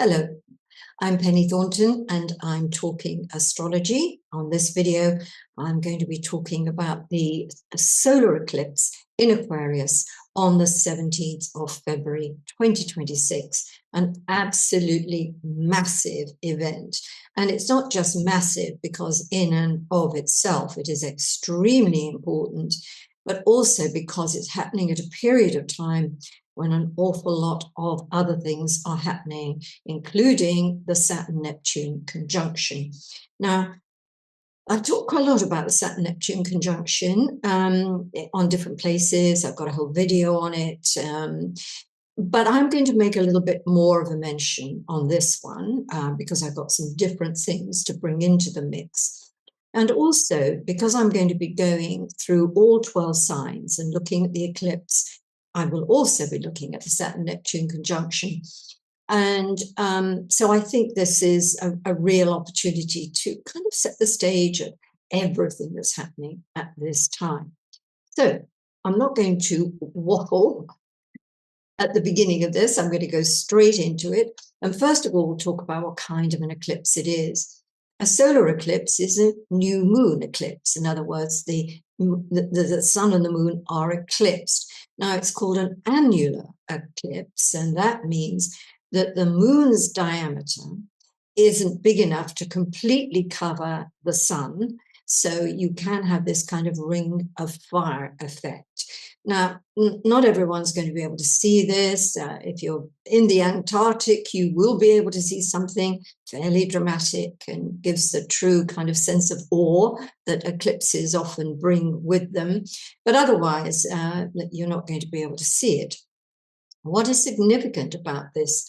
Hello, I'm Penny Thornton and I'm talking astrology. On this video, I'm going to be talking about the solar eclipse in Aquarius on the 17th of February 2026, an absolutely massive event. And it's not just massive because in and of itself it is extremely important, but also because it's happening at a period of time when an awful lot of other things are happening, including the Saturn-Neptune conjunction. Now, I've talked quite a lot about the Saturn-Neptune conjunction on different places. I've got a whole video on it. But I'm going to make a little bit more of a mention on this one because I've got some different things to bring into the mix. And also, because I'm going to be going through all 12 signs and looking at the eclipse, I will also be looking at the Saturn-Neptune conjunction. And so I think this is a real opportunity to kind of set the stage of everything that's happening at this time. So I'm not going to waffle at the beginning of this. I'm going to go straight into it. And first of all, we'll talk about what kind of an eclipse it is. A solar eclipse is a new moon eclipse. In other words, the sun and the moon are eclipsed. Now, it's called an annular eclipse, and that means that the moon's diameter isn't big enough to completely cover the sun, so you can have this kind of ring of fire effect. Now, not everyone's going to be able to see this. If you're in the Antarctic, you will be able to see something fairly dramatic and gives the true kind of sense of awe that eclipses often bring with them. But otherwise, you're not going to be able to see it. What is significant about this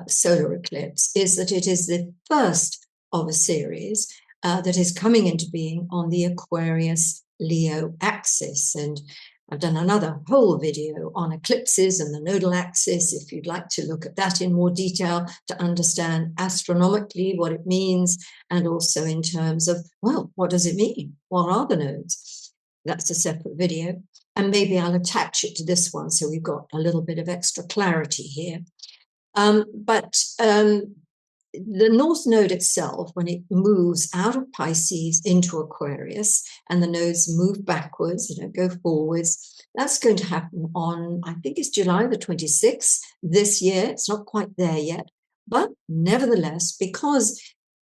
solar eclipse is that it is the first of a series that is coming into being on the Aquarius-Leo axis. And I've done another whole video on eclipses and the nodal axis, if you'd like to look at that in more detail to understand astronomically what it means, and also in terms of, well, what does it mean? What are the nodes? That's a separate video. And maybe I'll attach it to this one so we've got a little bit of extra clarity here. The North Node itself, when it moves out of Pisces into Aquarius, and the nodes move backwards, they don't go forwards, that's going to happen on, I think it's July the 26th this year. It's not quite there yet. But nevertheless, because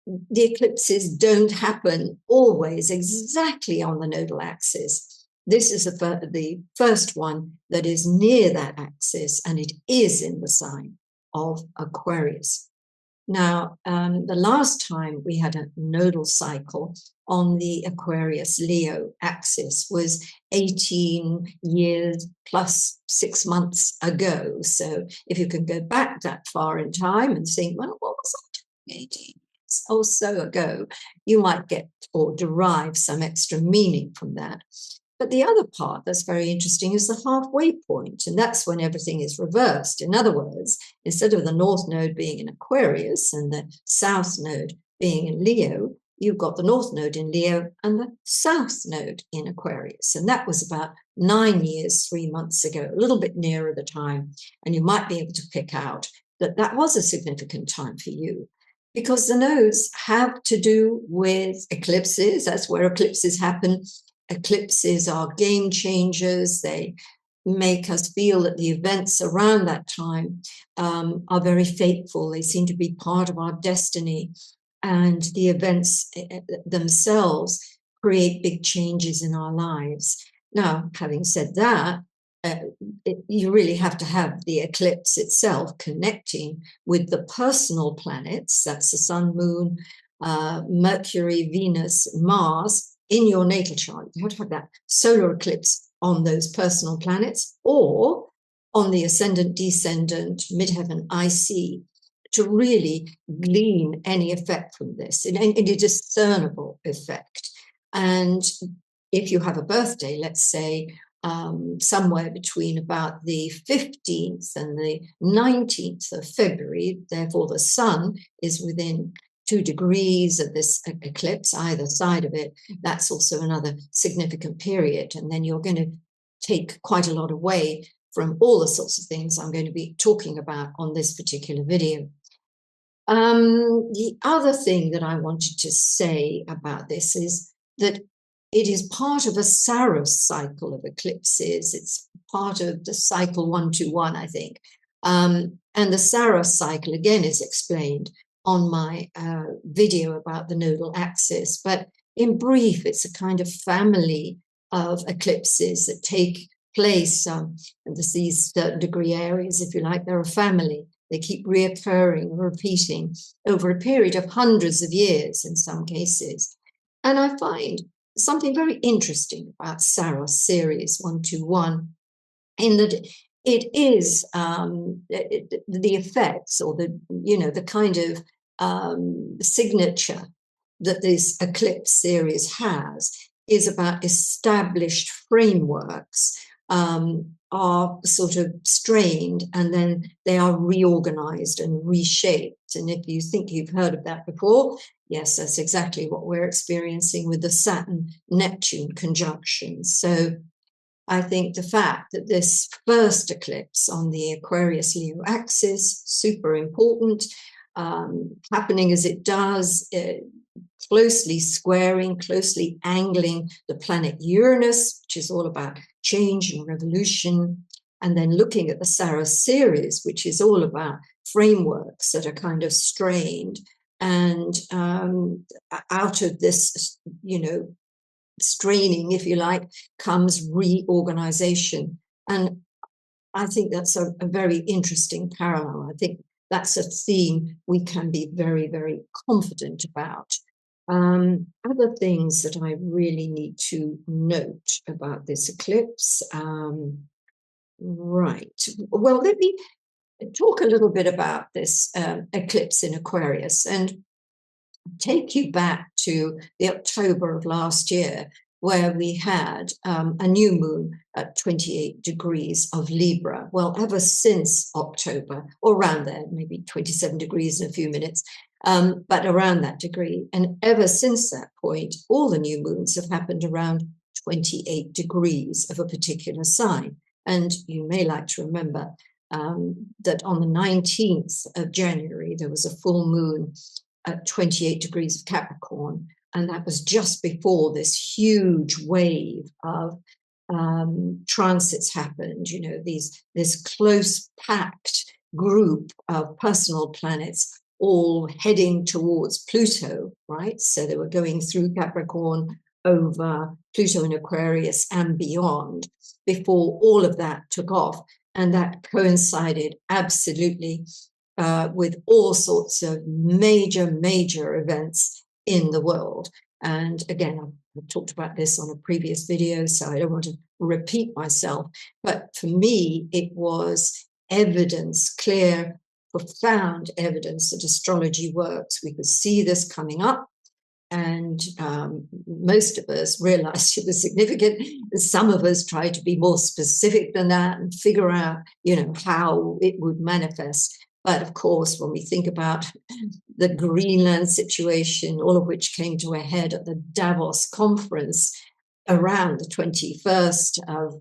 the eclipses don't happen always exactly on the nodal axis, this is the first one that is near that axis, and it is in the sign of Aquarius. Now, the last time we had a nodal cycle on the Aquarius-Leo axis was 18 years plus 6 months ago. So if you can go back that far in time and think, well, what was I doing 18 years or so ago, you might get or derive some extra meaning from that. But the other part that's very interesting is the halfway point, and that's when everything is reversed. In other words, instead of the North Node being in Aquarius and the South Node being in Leo, you've got the North Node in Leo and the South Node in Aquarius. And that was about 9 years, 3 months ago, a little bit nearer the time. And you might be able to pick out that that was a significant time for you, because the nodes have to do with eclipses. That's where eclipses happen. Eclipses are game changers. They make us feel that the events around that time are very fateful. They seem to be part of our destiny. And the events themselves create big changes in our lives. Now, having said that, you really have to have the eclipse itself connecting with the personal planets. That's the Sun, Moon, Mercury, Venus, Mars, in your natal chart. You have to have that solar eclipse on those personal planets or on the ascendant, descendant, midheaven, IC to really glean any effect from this, in a discernible effect. And if you have a birthday, let's say somewhere between about the 15th and the 19th of February, therefore the sun is within 2 degrees of this eclipse, either side of it, that's also another significant period. And then you're going to take quite a lot away from all the sorts of things I'm going to be talking about on this particular video. The other thing that I wanted to say about this is that it is part of a Saros cycle of eclipses. It's part of the cycle 121, I think. And the Saros cycle, again, is explained on my video about the nodal axis. But in brief, it's a kind of family of eclipses that take place, and there's these certain degree areas, if you like, they're a family. They keep reoccurring, repeating over a period of hundreds of years in some cases. And I find something very interesting about Saros series 121 in that it is the effects or the kind of signature that this eclipse series has is about established frameworks are sort of strained and then they are reorganized and reshaped. And if you think you've heard of that before, yes, that's exactly what we're experiencing with the Saturn-Neptune conjunction. So I think the fact that this first eclipse on the Aquarius-Leo axis, super important, happening as it does, closely squaring, closely angling the planet Uranus, which is all about change and revolution, and then looking at the Saros series, which is all about frameworks that are kind of strained. And out of this, straining, if you like, comes reorganization. And I think that's a very interesting parallel. I think that's a theme we can be very, very confident about. Other things that I really need to note about this eclipse. Right. Well, let me talk a little bit about this eclipse in Aquarius and take you back to the October of last year, where we had a new moon at 28 degrees of Libra. Well, ever since October, or around there, maybe 27 degrees in a few minutes, but around that degree. And ever since that point, all the new moons have happened around 28 degrees of a particular sign. And you may like to remember that on the 19th of January, there was a full moon at 28 degrees of Capricorn. And that was just before this huge wave of transits happened, this close packed group of personal planets all heading towards Pluto, right? So they were going through Capricorn, over Pluto and Aquarius and beyond before all of that took off. And that coincided absolutely with all sorts of major events in the world. And again, I've talked about this on a previous video, so I don't want to repeat myself. But for me, it was evidence, clear, profound evidence that astrology works. We could see this coming up. And most of us realized it was significant. Some of us tried to be more specific than that and figure out, how it would manifest. But of course, when we think about the Greenland situation, all of which came to a head at the Davos conference around the 21st of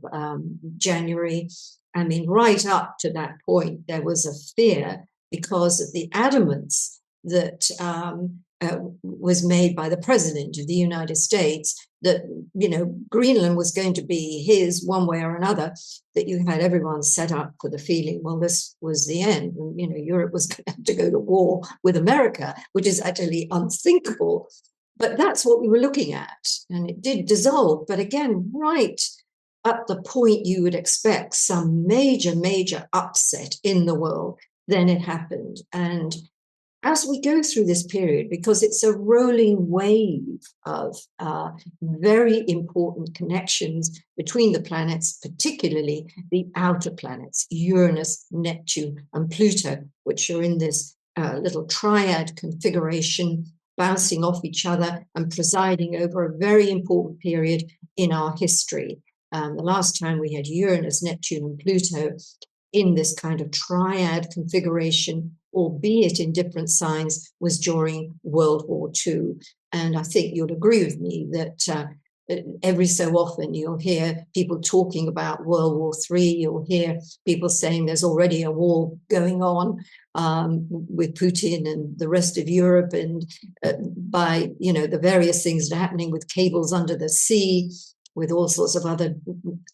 January, I mean, right up to that point, there was a fear because of the adamance that was made by the president of the United States that, Greenland was going to be his one way or another, that you had everyone set up for the feeling, well, this was the end. And, Europe was going to have to go to war with America, which is actually unthinkable. But that's what we were looking at. And it did dissolve. But again, right at the point you would expect some major upset in the world, then it happened. And as we go through this period, because it's a rolling wave of very important connections between the planets, particularly the outer planets, Uranus, Neptune, and Pluto, which are in this little triad configuration, bouncing off each other and presiding over a very important period in our history. The last time we had Uranus, Neptune, and Pluto in this kind of triad configuration, albeit in different signs, was during World War II. And I think you'll agree with me that every so often you'll hear people talking about World War III. You'll hear people saying there's already a war going on with Putin and the rest of Europe, and by the various things that are happening with cables under the sea, with all sorts of other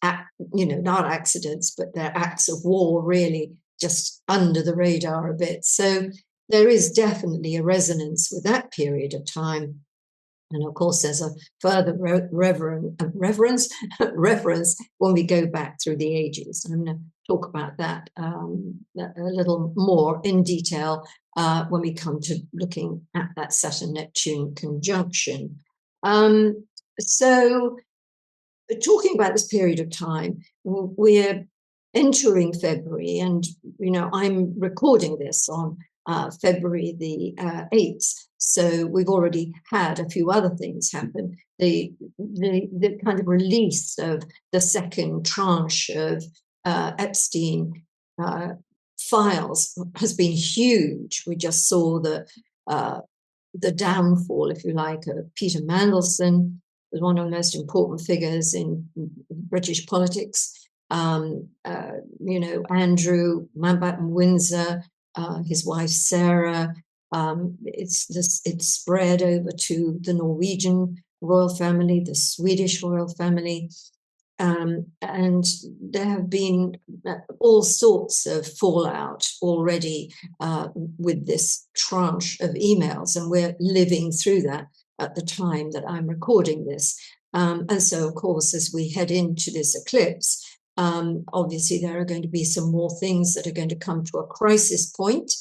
not accidents, but they're acts of war, really just under the radar a bit. So there is definitely a resonance with that period of time. And of course, there's a further reference when we go back through the ages. I'm going to talk about that a little more in detail when we come to looking at that Saturn-Neptune conjunction. So talking about this period of time, we're entering February, and I'm recording this on February the 8th. So we've already had a few other things happen. The kind of release of the second tranche of Epstein files has been huge. We just saw the downfall, if you like, of Peter Mandelson, was one of the most important figures in British politics. Andrew Mountbatten Windsor, his wife Sarah. It's spread over to the Norwegian royal family, the Swedish royal family, and there have been all sorts of fallout already with this tranche of emails, and we're living through that at the time that I'm recording this. And so, of course, as we head into this eclipse, obviously there are going to be some more things that are going to come to a crisis point.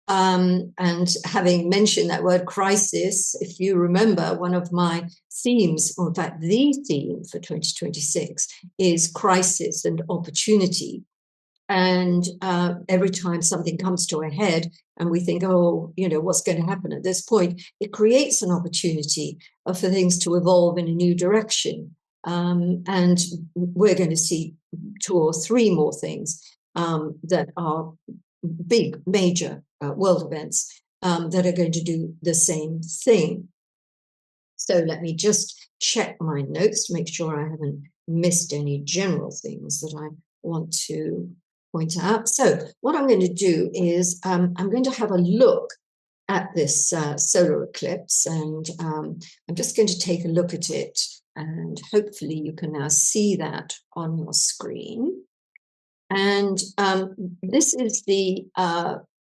And having mentioned that word crisis, if you remember, one of my themes, or in fact, the theme for 2026 is crisis and opportunity. And every time something comes to a head and we think, what's going to happen at this point, it creates an opportunity for things to evolve in a new direction. And we're going to see 2 or 3 more things that are big, major world events that are going to do the same thing. So let me just check my notes to make sure I haven't missed any general things that I want to point out. So what I'm going to do is I'm going to have a look at this solar eclipse, and I'm just going to take a look at it, and hopefully you can now see that on your screen. And this is the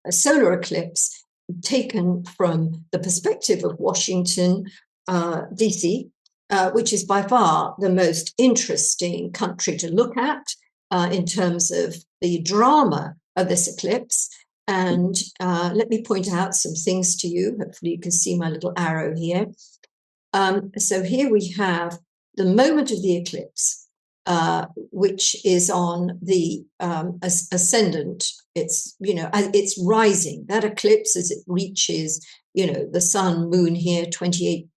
solar eclipse taken from the perspective of Washington, DC, which is by far the most interesting country to look at in terms of the drama of this eclipse. And let me point out some things to you. Hopefully you can see my little arrow here. So here we have the moment of the eclipse, which is on the ascendant. It's, it's rising. That eclipse, as it reaches, the sun, moon here, 28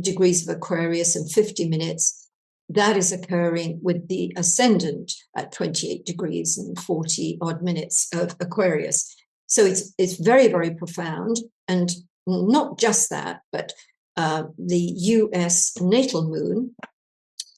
degrees of Aquarius and 50 minutes, that is occurring with the ascendant at 28 degrees and 40 odd minutes of Aquarius. So it's very, very profound. And not just that, but the US natal moon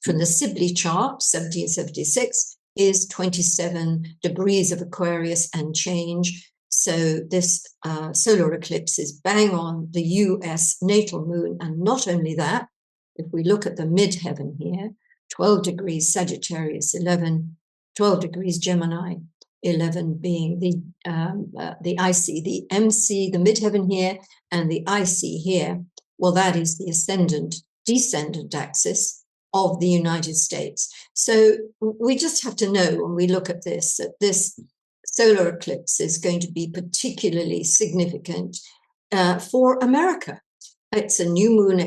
from the Sibley chart, 1776, is 27 degrees of Aquarius and change. So this solar eclipse is bang on the US natal moon. And not only that, if we look at the midheaven here, 12 degrees Sagittarius, 12 degrees Gemini, 11 being the IC, the MC, the midheaven here, and the IC here. Well, that is the ascendant-descendant axis of the United States. So we just have to know when we look at this, that this solar eclipse is going to be particularly significant for America. It's a new moon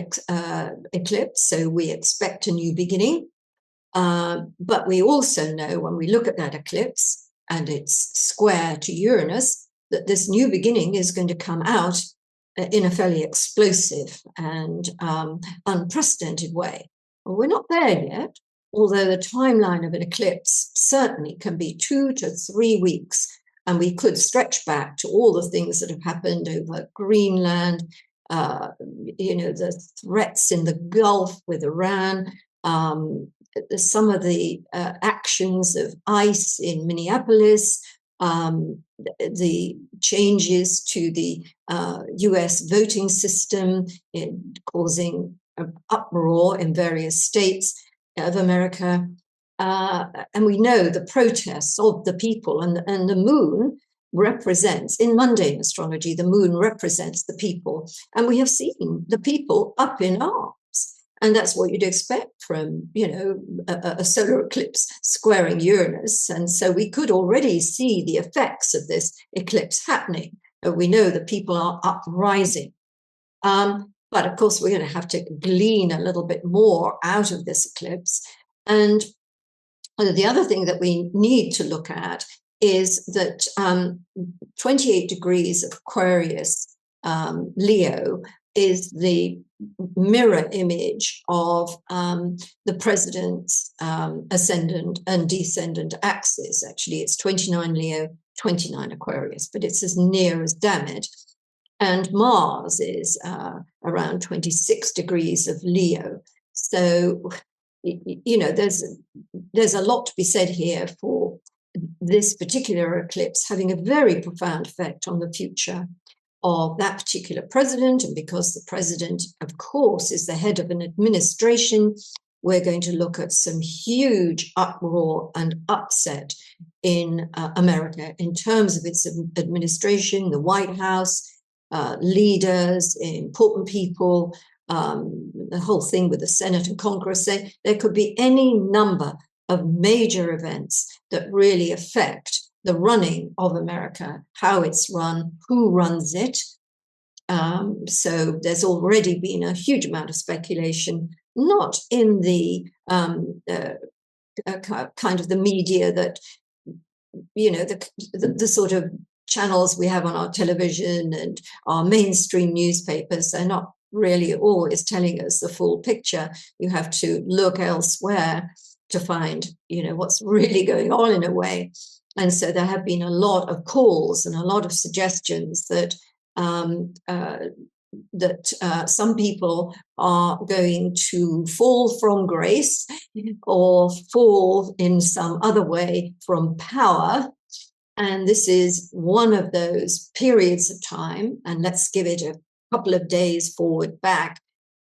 eclipse, so we expect a new beginning. But we also know when we look at that eclipse, and it's square to Uranus, that this new beginning is going to come out in a fairly explosive and unprecedented way. Well, we're not there yet, although the timeline of an eclipse certainly can be 2 to 3 weeks, and we could stretch back to all the things that have happened over Greenland, the threats in the Gulf with Iran, some of the actions of ICE in Minneapolis, the changes to the US voting system, causing an uproar in various states of America. And we know the protests of the people, and the moon represents, in mundane astrology, the moon represents the people. And we have seen the people up in arms. And that's what you'd expect from, a solar eclipse squaring Uranus. And so we could already see the effects of this eclipse happening. We know that people are uprising. But of course, we're going to have to glean a little bit more out of this eclipse. And the other thing that we need to look at is that 28 degrees of Aquarius, Leo, is the mirror image of the president's ascendant and descendant axis. Actually, it's 29 Leo, 29 Aquarius, but it's as near as damn it. And Mars is around 26 degrees of Leo. So, there's a lot to be said here for this particular eclipse having a very profound effect on the future of that particular president. And because the president, of course, is the head of an administration, we're going to look at some huge uproar and upset in America in terms of its administration, the White House, leaders, important people, the whole thing with the Senate and Congress. There could be any number of major events that really affect the running of America, how it's run, who runs it. So there's already been a huge amount of speculation, not in the kind of the media that, the sort of channels we have on our television and our mainstream newspapers. They're not really always telling us the full picture. You have to look elsewhere to find, what's really going on in a way. And so there have been a lot of calls and a lot of suggestions that some people are going to fall from grace or fall in some other way from power. And this is one of those periods of time, and let's give it a couple of days forward back,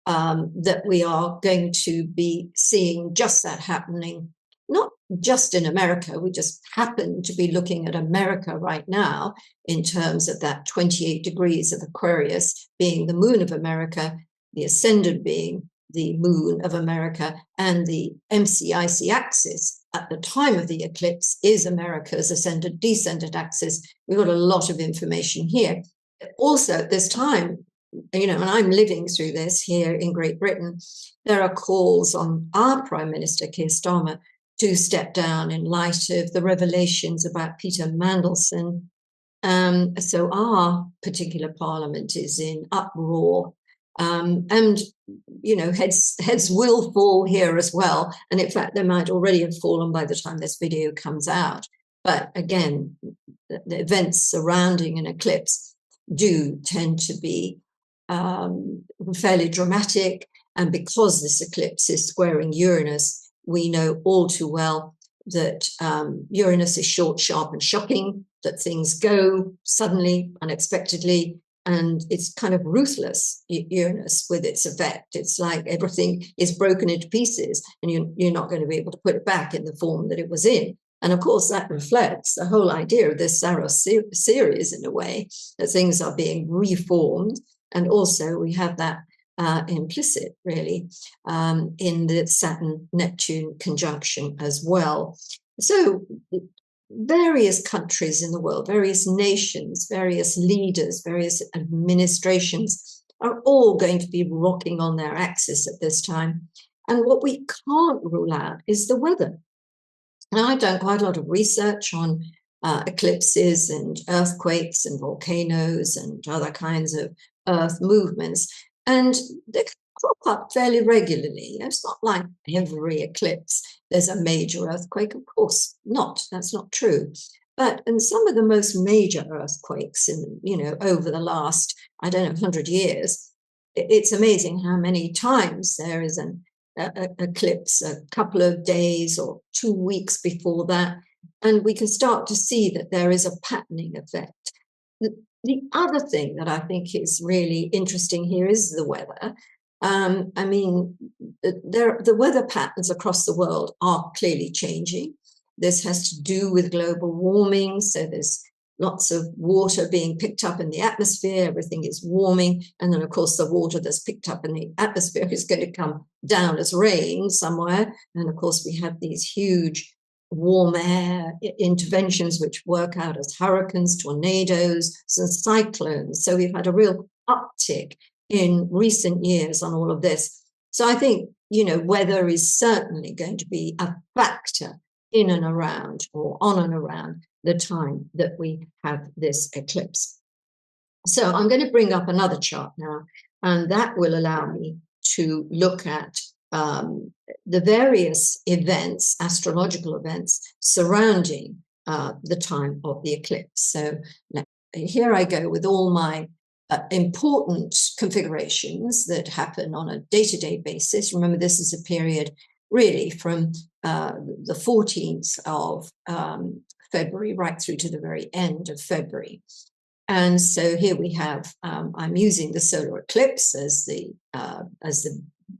that we are going to be seeing just that happening, not just in America. We just happen to be looking at America right now in terms of that 28 degrees of Aquarius being the moon of America, the ascendant being the moon of America, and the MCIC axis at the time of the eclipse is America's ascendant descendant axis. We've got a lot of information here. Also, at this time, and I'm living through this here in Great Britain, there are calls on our Prime Minister, Keir Starmer, to step down in light of the revelations about Peter Mandelson. So our particular parliament is in uproar. And, heads will fall here as well. And in fact, they might already have fallen by the time this video comes out. But again, the events surrounding an eclipse do tend to be fairly dramatic. And because this eclipse is squaring Uranus, we know all too well that Uranus is short, sharp, and shocking, that things go suddenly, unexpectedly, and it's kind of ruthless, Uranus, with its effect. It's like everything is broken into pieces, and you're not going to be able to put it back in the form that it was in. And of course, that reflects the whole idea of this Saros series, in a way, that things are being reformed. And also we have that implicit, really, in the Saturn-Neptune conjunction as well. So various countries in the world, various nations, various leaders, various administrations are all going to be rocking on their axis at this time. And what we can't rule out is the weather. Now, I've done quite a lot of research on eclipses and earthquakes and volcanoes and other kinds of earth movements, and they crop up fairly regularly. It's not like every eclipse there's a major earthquake. Of course not. That's not true. But in some of the most major earthquakes in, over the last, 100 years, it's amazing how many times there is an eclipse a couple of days or 2 weeks before that, and we can start to see that there is a patterning effect. The other thing that I think is really interesting here is the weather. I mean, the weather patterns across the world are clearly changing. This has to do with global warming, so there's lots of water being picked up in the atmosphere, everything is warming, and then of course the water that's picked up in the atmosphere is going to come down as rain somewhere, and of course we have these huge warm air interventions which work out as hurricanes, tornadoes, and cyclones. So we've had a real uptick in recent years on all of this. So I think, you know, weather is certainly going to be a factor in and around, or on and around, the time that we have this eclipse. So I'm going to bring up another chart now, and that will allow me to look at the various events, astrological events, surrounding the time of the eclipse. So here I go with all my important configurations that happen on a day-to-day basis. Remember, this is a period really from the 14th of February right through to the very end of February. And so here we have, I'm using the solar eclipse as the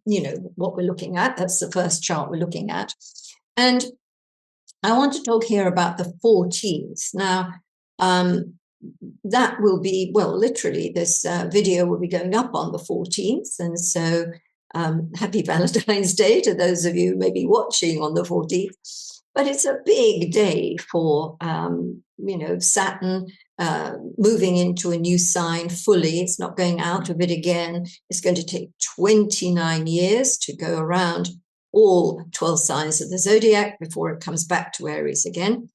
you know, what we're looking at. That's the first chart we're looking at. And I want to talk here about the 14th. Now, that will be, well, literally this video will be going up on the 14th. And so happy Valentine's Day to those of you who may be watching on the 14th. But it's a big day for, you know, Saturn moving into a new sign fully. It's not going out of it again. It's going to take 29 years to go around all 12 signs of the zodiac before it comes back to Aries again.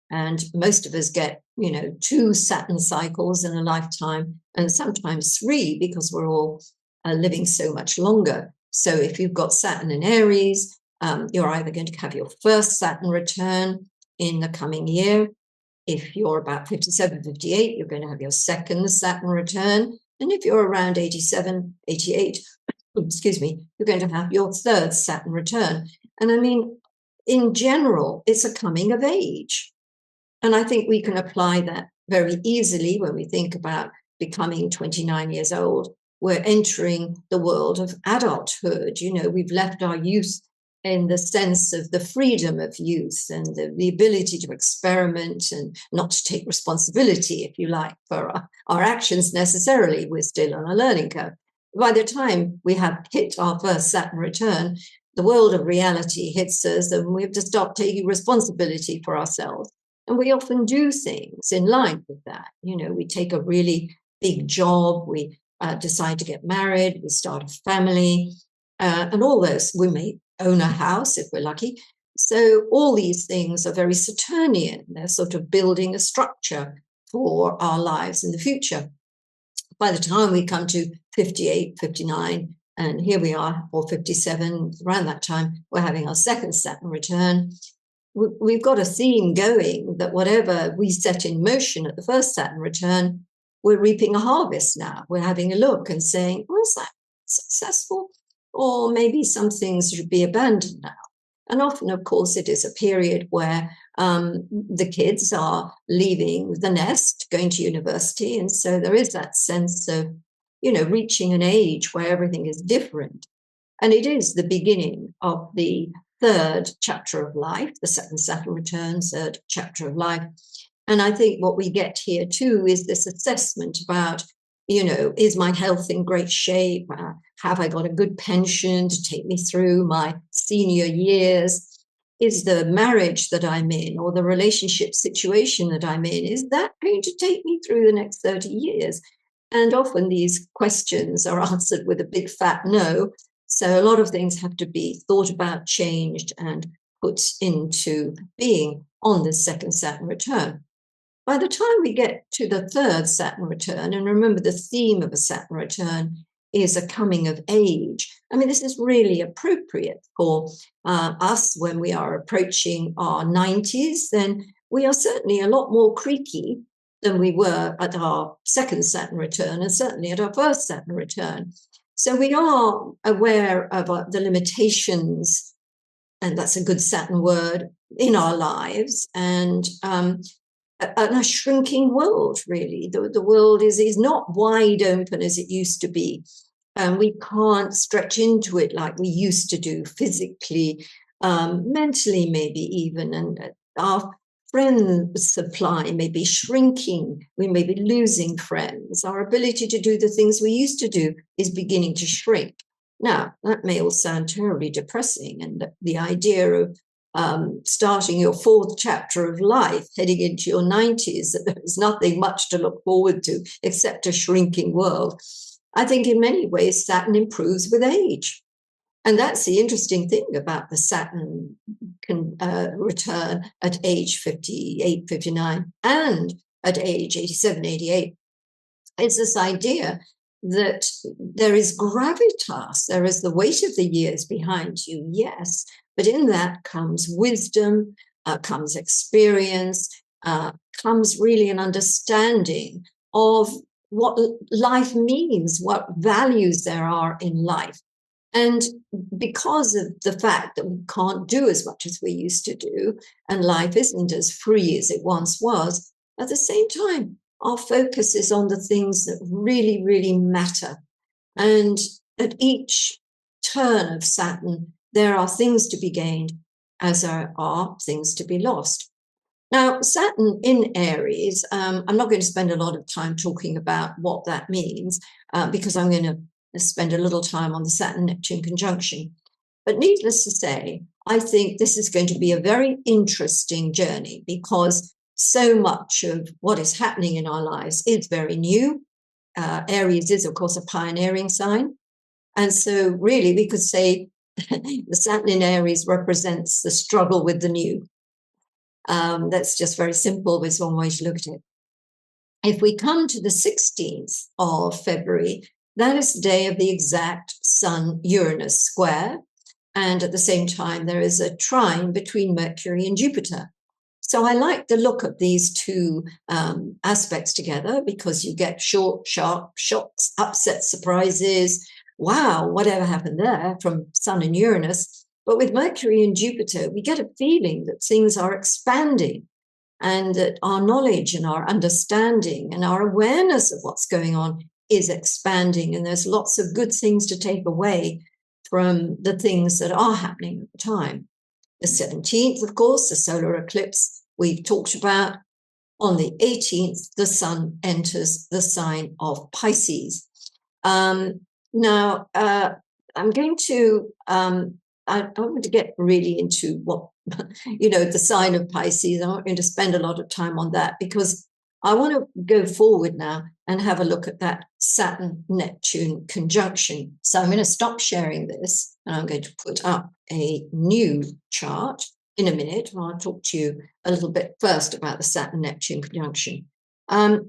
And most of us get, you know, 2 Saturn cycles in a lifetime, and sometimes 3 because we're all living so much longer. So if you've got Saturn in Aries, you're either going to have your first Saturn return in the coming year. If you're about 57, 58, you're going to have your second Saturn return. And if you're around 87, 88, excuse me, you're going to have your third Saturn return. And I mean, in general, it's a coming of age. And I think we can apply that very easily when we think about becoming 29 years old. We're entering the world of adulthood. You know, we've left our youth in the sense of the freedom of youth and the ability to experiment and not to take responsibility, if you like, for our actions necessarily. We're still on a learning curve. By the time we have hit our first Saturn return, the world of reality hits us, and we have to start taking responsibility for ourselves. And we often do things in line with that. You know, we take a really big job, we decide to get married, we start a family, and all this. We may own a house if we're lucky. So all these things are very Saturnian. They're sort of building a structure for our lives in the future. By the time we come to 58, 59, and here we are, or 57, around that time, we're having our second Saturn return. We've got a theme going that whatever we set in motion at the first Saturn return, we're reaping a harvest now. We're having a look and saying, was that successful? Or maybe some things should be abandoned now. And often, of course, it is a period where the kids are leaving the nest, going to university. And so there is that sense of, you know, reaching an age where everything is different. And it is the beginning of the third chapter of life, the second Saturn returns, third chapter of life. And I think what we get here too is this assessment about, you know, is my health in great shape? Have I got a good pension to take me through my senior years? Is the marriage that I'm in, or the relationship situation that I'm in, is that going to take me through the next 30 years? And often these questions are answered with a big fat no. So a lot of things have to be thought about, changed, and put into being on this second Saturn return. By the time we get to the third Saturn return, and remember the theme of a Saturn return is a coming of age. I mean, this is really appropriate for us when we are approaching our 90s. Then we are certainly a lot more creaky than we were at our second Saturn return, and certainly at our first Saturn return. So we are aware of the limitations, and that's a good Saturn word, in our lives, and a shrinking world, really. The world is not wide open as it used to be. We can't stretch into it like we used to do physically, mentally, maybe even. And our friend supply may be shrinking. We may be losing friends. Our ability to do the things we used to do is beginning to shrink. Now, that may all sound terribly depressing, and the idea of starting your fourth chapter of life, heading into your 90s, that there's nothing much to look forward to except a shrinking world. I think in many ways Saturn improves with age. And that's the interesting thing about the Saturn return at age 58, 59, and at age 87, 88. It's this idea that there is gravitas, there is the weight of the years behind you, yes, but in that comes wisdom, comes experience, comes really an understanding of what life means, what values there are in life. And because of the fact that we can't do as much as we used to do, and life isn't as free as it once was, at the same time, our focus is on the things that really, really matter. And at each turn of Saturn, there are things to be gained as there are things to be lost. Now, Saturn in Aries, I'm not going to spend a lot of time talking about what that means, because I'm going to spend a little time on the Saturn-Neptune conjunction. But needless to say, I think this is going to be a very interesting journey, because so much of what is happening in our lives is very new. Aries is, of course, a pioneering sign. And so really we could say the Saturn in Aries represents the struggle with the new. That's just very simple. There's one way to look at it. If we come to the 16th of February, that is the day of the exact Sun-Uranus square. And at the same time, there is a trine between Mercury and Jupiter. So I like the look of these two aspects together, because you get short, sharp shocks, upset surprises. Wow, whatever happened there from Sun and Uranus. But with Mercury and Jupiter, we get a feeling that things are expanding, and that our knowledge and our understanding and our awareness of what's going on is expanding. And there's lots of good things to take away from the things that are happening at the time. The 17th, of course, the solar eclipse we've talked about. On the 18th, the sun enters the sign of Pisces. Now, I'm going to, I want to get really into what, the sign of Pisces. I'm not going to spend a lot of time on that, because I want to go forward now and have a look at that Saturn-Neptune conjunction. So I'm going to stop sharing this, and I'm going to put up a new chart in a minute. I'll talk to you a little bit first about the Saturn-Neptune conjunction. Now,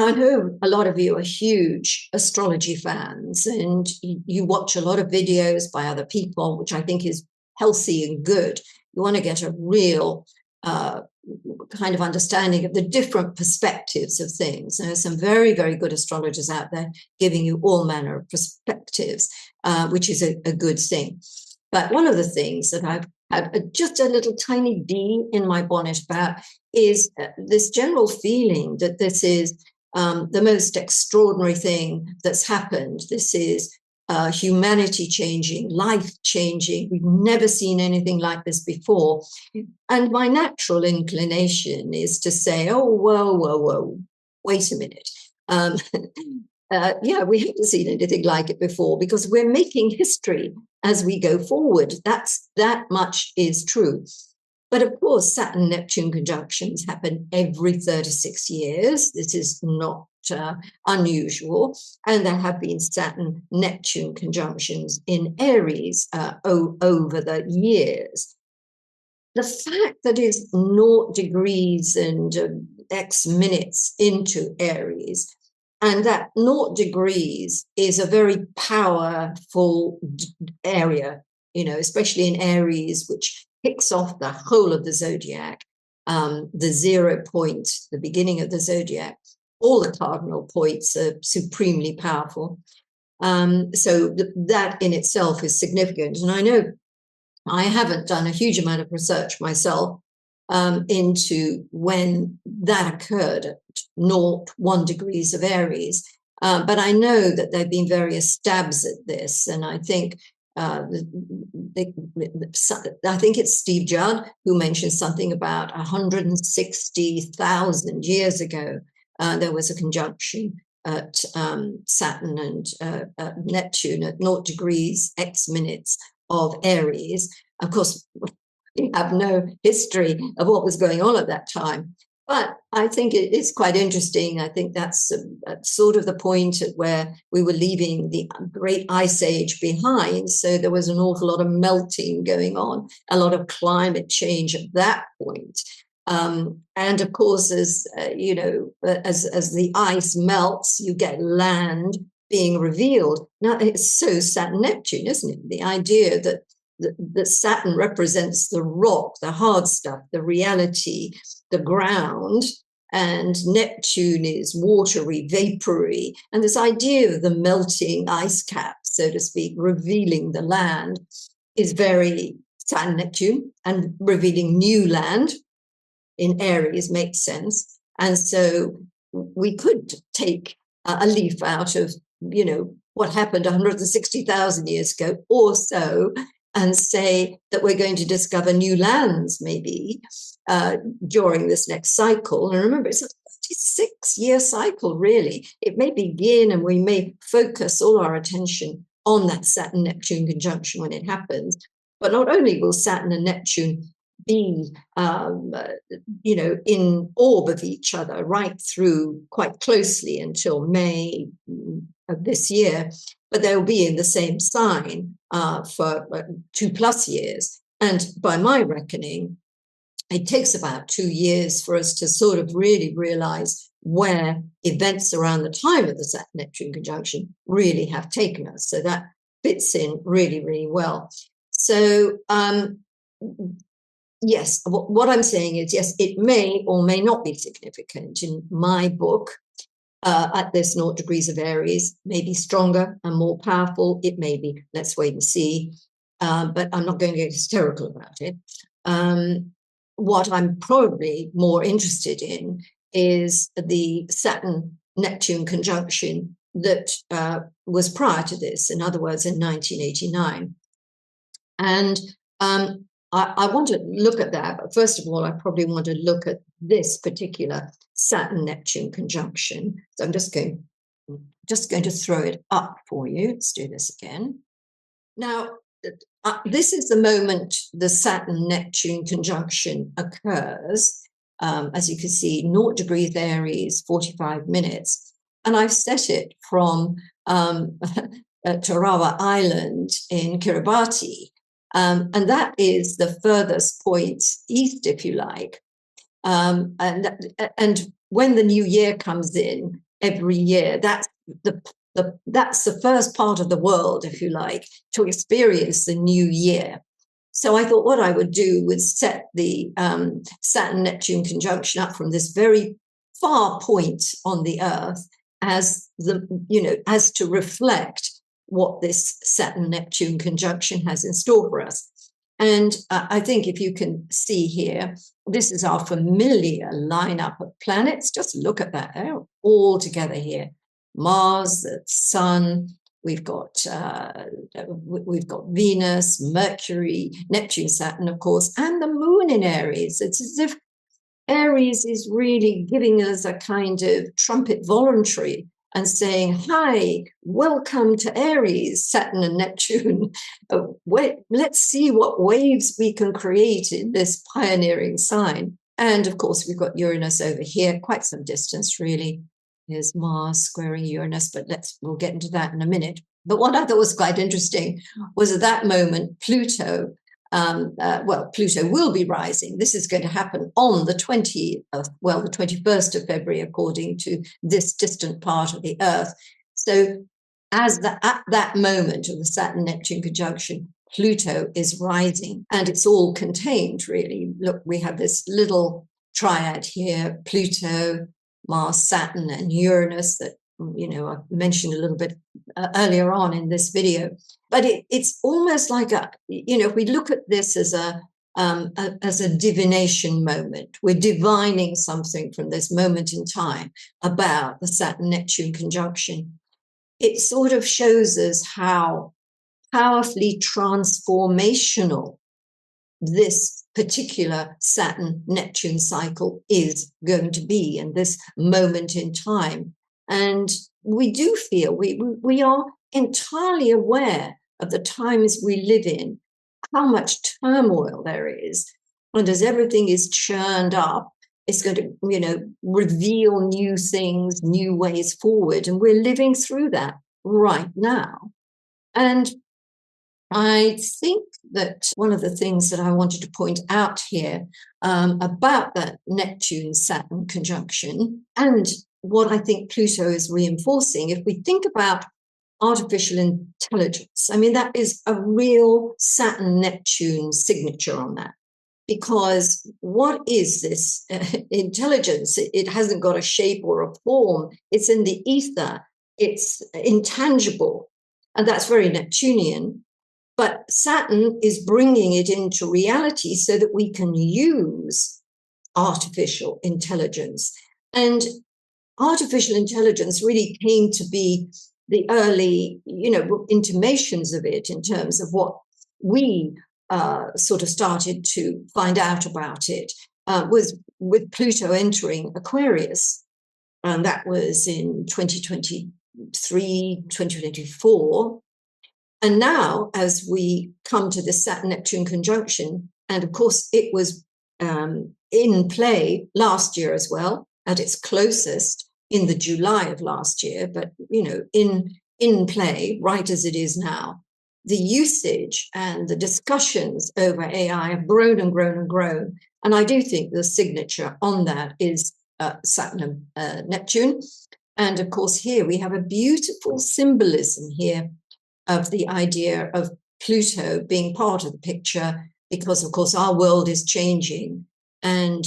I know a lot of you are huge astrology fans, and you watch a lot of videos by other people, which I think is healthy and good. You want to get a real kind of understanding of the different perspectives of things. There's some very, very good astrologers out there giving you all manner of perspectives, which is a good thing. But one of the things that I've had just a little tiny bee in my bonnet about is this general feeling that this is the most extraordinary thing that's happened. This is humanity changing, life changing. We've never seen anything like this before. And my natural inclination is to say, oh, whoa, wait a minute. Yeah, we haven't seen anything like it before, because we're making history as we go forward. That much is true. But of course, Saturn-Neptune conjunctions happen every 36 years. This is not unusual. And there have been Saturn-Neptune conjunctions in Aries over the years. The fact that it's 0 degrees and X minutes into Aries, and that 0 degrees is a very powerful area, especially in Aries, which kicks off the whole of the zodiac, the 0 point, the beginning of the zodiac. All the cardinal points are supremely powerful. So that in itself is significant. And I know I haven't done a huge amount of research myself into when that occurred at 1 degrees of Aries. But I know that there have been various stabs at this, and I think I think it's Steve Judd who mentioned something about 160,000 years ago. There was a conjunction at Saturn and Neptune at 0 degrees X minutes of Aries. Of course, we have no history of what was going on at that time. But I think it's quite interesting. I think that's sort of the point at where we were leaving the great ice age behind. So there was an awful lot of melting going on, a lot of climate change at that point. And of course, as you know, as the ice melts, you get land being revealed. Now, it's so Saturn-Neptune, isn't it? The idea that Saturn represents the rock, the hard stuff, the reality, the ground, and Neptune is watery, vapory. And this idea of the melting ice cap, so to speak, revealing the land is very Saturn-Neptune, and revealing new land in Aries makes sense. And so we could take a leaf out of, you know, what happened 160,000 years ago or so, and say that we're going to discover new lands maybe during this next cycle. And remember, it's a 36-year cycle, really. It may begin and we may focus all our attention on that Saturn-Neptune conjunction when it happens. But not only will Saturn and Neptune be, you know, in orb of each other right through quite closely until May of this year, but they'll be in the same sign for 2+ years. And by my reckoning, it takes about 2 years for us to sort of really realize where events around the time of the Saturn-Neptune conjunction really have taken us. So that fits in really, really well. So, yes, what I'm saying is, yes, it may or may not be significant. In my book, at this 0 degrees of Aries, may be stronger and more powerful. It may be. Let's wait and see. But I'm not going to get hysterical about it. What I'm probably more interested in is the Saturn-Neptune conjunction that was prior to this, in other words, in 1989. And I want to look at that, but first of all, I probably want to look at this particular Saturn-Neptune conjunction. So I'm just going to throw it up for you. Let's do this again. Now, this is the moment the Saturn-Neptune conjunction occurs. As you can see, 0 degrees Aries, 45 minutes. And I've set it from Tarawa Island in Kiribati. And that is the furthest point east, if you like. And when the new year comes in every year, that's the first part of the world, if you like, to experience the new year. So I thought what I would do was set the Saturn-Neptune conjunction up from this very far point on the Earth as as to reflect what this Saturn-Neptune conjunction has in store for us. And I think if you can see here, this is our familiar lineup of planets. Just look at that. They're all together here. Mars, the Sun, we've got Venus, Mercury, Neptune, Saturn, of course, and the Moon in Aries. It's as if Aries is really giving us a kind of trumpet voluntary and saying, hi, welcome to Aries, Saturn and Neptune. Let's see what waves we can create in this pioneering sign. And of course, we've got Uranus over here, quite some distance, really. Here's Mars squaring Uranus, but we'll get into that in a minute. But what I thought was quite interesting was at that moment, Pluto, Pluto will be rising. This is going to happen on the 21st of February, according to this distant part of the Earth. So at that moment of the Saturn-Neptune conjunction, Pluto is rising, and it's all contained, really. Look, we have this little triad here, Pluto, Mars, Saturn, and Uranus, that I mentioned a little bit earlier on in this video. But it's almost like if we look at this as a divination moment, we're divining something from this moment in time about the Saturn-Neptune conjunction. It sort of shows us how powerfully transformational this particular Saturn-Neptune cycle is going to be in this moment in time. And we do feel, we are entirely aware of the times we live in, how much turmoil there is. And as everything is churned up, it's going to, reveal new things, new ways forward. And we're living through that right now. And I think that one of the things that I wanted to point out here about that Neptune-Saturn conjunction, and what I think Pluto is reinforcing, if we think about artificial intelligence, I mean, that is a real Saturn-Neptune signature on that. Because what is this intelligence? It hasn't got a shape or a form. It's in the ether. It's intangible. And that's very Neptunian. But Saturn is bringing it into reality so that we can use artificial intelligence. And artificial intelligence really came to be the early, intimations of it in terms of what we sort of started to find out about it was with Pluto entering Aquarius. And that was in 2023, 2024. And now, as we come to the Saturn-Neptune conjunction, and of course it was in play last year as well, at its closest in the July of last year, but, in play, right as it is now, the usage and the discussions over AI have grown and grown and grown. And I do think the signature on that is Saturn and Neptune. And of course, here we have a beautiful symbolism here of the idea of Pluto being part of the picture, because, of course, our world is changing. And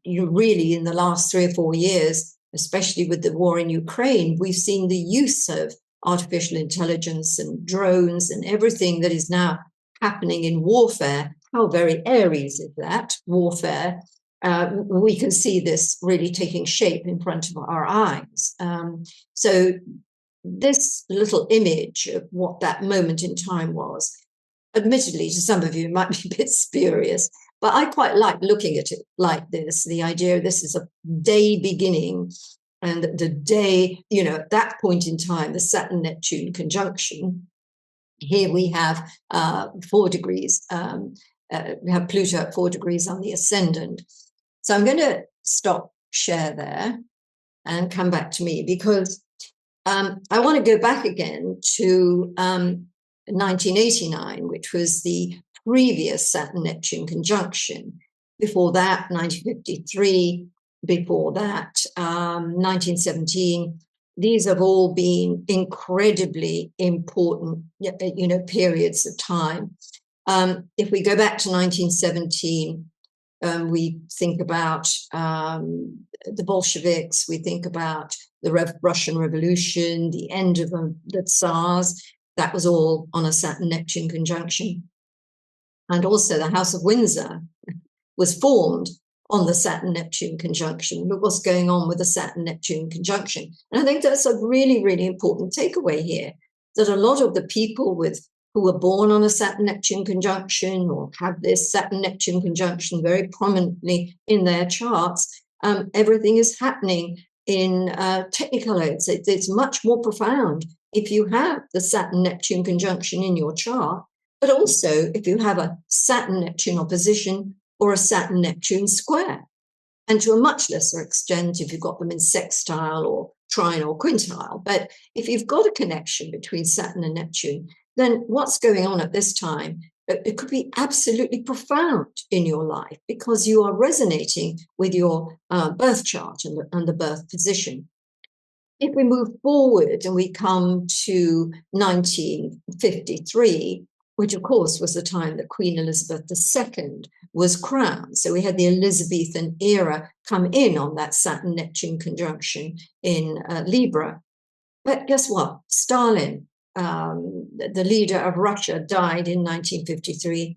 really, in the last 3 or 4 years, especially with the war in Ukraine, we've seen the use of artificial intelligence and drones and everything that is now happening in warfare. How very Aries is that, warfare? We can see this really taking shape in front of our eyes. So this little image of what that moment in time was, admittedly, to some of you, it might be a bit spurious, but I quite like looking at it like this, the idea this is a day beginning, and the day, at that point in time, the Saturn-Neptune conjunction, here we have 4 degrees, we have Pluto at 4 degrees on the ascendant. So I'm going to stop share there and come back to me, because I want to go back again to 1989, which was the previous Saturn-Neptune conjunction. Before that, 1953, before that, 1917. These have all been incredibly important, periods of time. If we go back to 1917, we think about the Bolsheviks, we think about the Russian Revolution, the end of the Tsars. That was all on a Saturn-Neptune conjunction. And also the House of Windsor was formed on the Saturn-Neptune conjunction. Look what's going on with the Saturn-Neptune conjunction. And I think that's a really, really important takeaway here, that a lot of the people who were born on a Saturn-Neptune conjunction or have this Saturn-Neptune conjunction very prominently in their charts, everything is happening in Technicolor. It's much more profound if you have the Saturn-Neptune conjunction in your chart, but also if you have a Saturn-Neptune opposition or a Saturn-Neptune square. And to a much lesser extent, if you've got them in sextile or trine or quintile. But if you've got a connection between Saturn and Neptune, then what's going on at this time, it could be absolutely profound in your life, because you are resonating with your birth chart and the birth position. If we move forward and we come to 1953, which of course was the time that Queen Elizabeth II was crowned. So we had the Elizabethan era come in on that Saturn-Neptune conjunction in Libra. But guess what? Stalin, the leader of Russia, died in 1953,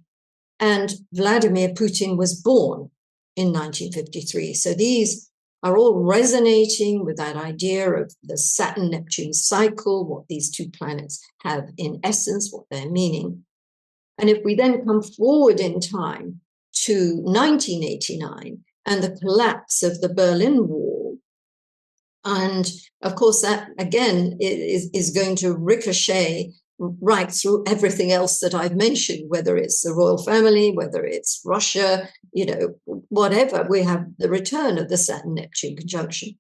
and Vladimir Putin was born in 1953. So these are all resonating with that idea of the Saturn-Neptune cycle, what these two planets have in essence, what they're meaning. And if we then come forward in time to 1989 and the collapse of the Berlin Wall, and of course that again is going to ricochet right through everything else that I've mentioned, whether it's the royal family, whether it's Russia, whatever. We have the return of the Saturn-Neptune conjunction.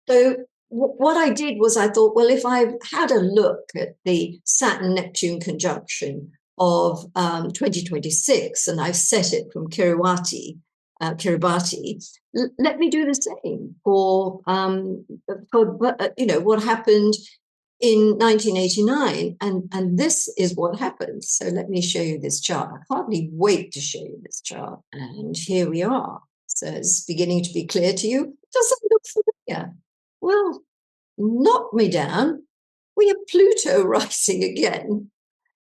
So what I did was I thought, well, if I had a look at the Saturn-Neptune conjunction of 2026, and I've set it from Kiribati, let me do the same for what happened in 1989, and this is what happened. So let me show you this chart. I can't really wait to show you this chart, and here we are. So it's beginning to be clear to you. Does it look familiar? Well, knock me down. We have Pluto rising again,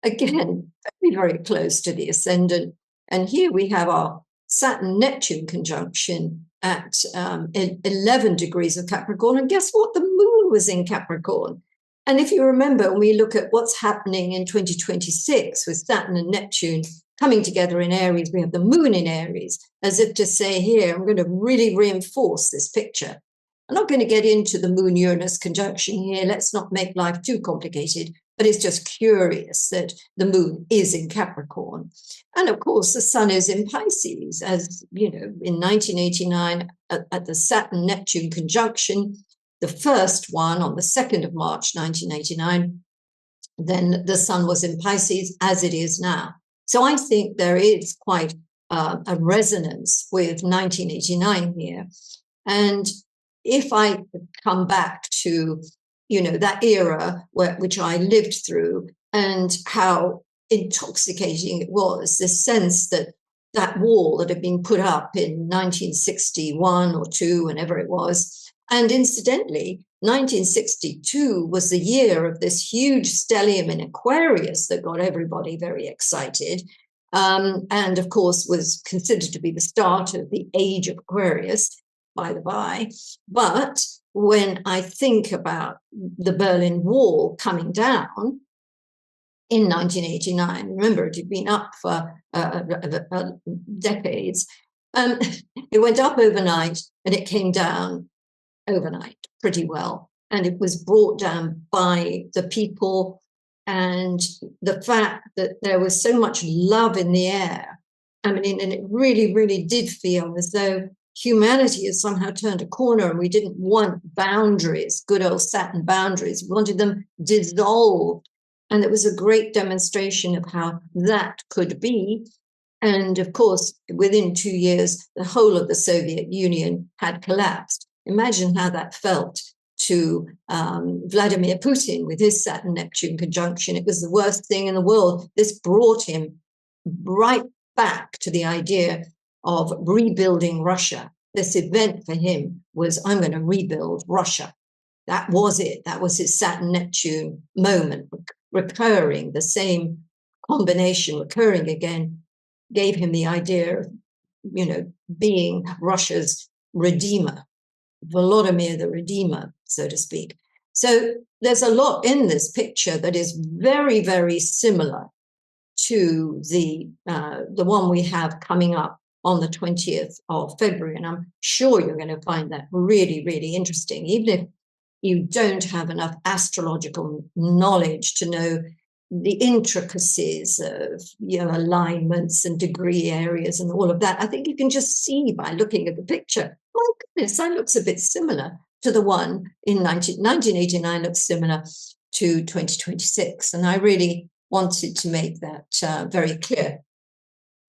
very, very close to the ascendant. And here we have our Saturn-Neptune conjunction at 11 degrees of Capricorn. And guess what? The moon was in Capricorn. And if you remember, when we look at what's happening in 2026 with Saturn and Neptune coming together in Aries, we have the moon in Aries, as if to say here, I'm going to really reinforce this picture. I'm not going to get into the moon-Uranus conjunction here. Let's not make life too complicated, but it's just curious that the moon is in Capricorn. And of course, the sun is in Pisces, as you know, in 1989 at the Saturn-Neptune conjunction, the first one on the 2nd of March, 1989, then the sun was in Pisces, as it is now. So I think there is quite a resonance with 1989 here. And if I come back to, that era which I lived through, and how intoxicating it was, this sense that that wall that had been put up in 1961 or 2, whenever it was, and incidentally, 1962 was the year of this huge stellium in Aquarius that got everybody very excited. And of course, was considered to be the start of the age of Aquarius, by the by. But when I think about the Berlin Wall coming down in 1989, remember, it had been up for decades. It went up overnight and it came down overnight pretty well, and it was brought down by the people, and the fact that there was so much love in the air. I mean, and it really, really did feel as though humanity has somehow turned a corner, and we didn't want boundaries, good old Saturn boundaries. We wanted them dissolved, and it was a great demonstration of how that could be. And of course, within 2 years, the whole of the Soviet Union had collapsed. Imagine how that felt to Vladimir Putin with his Saturn-Neptune conjunction. It was the worst thing in the world. This brought him right back to the idea of rebuilding Russia. This event for him was, I'm going to rebuild Russia. That was it. That was his Saturn-Neptune moment, recurring, the same combination recurring again, gave him the idea of, being Russia's redeemer. Volodymyr the Redeemer, so to speak. So there's a lot in this picture that is very, very similar to the one we have coming up on the 20th of February. And I'm sure you're going to find that really, really interesting, even if you don't have enough astrological knowledge to know the intricacies of alignments and degree areas and all of that. I think you can just see by looking at the picture, my goodness, that looks a bit similar to the one in 1989, looks similar to 2026. And I really wanted to make that very clear.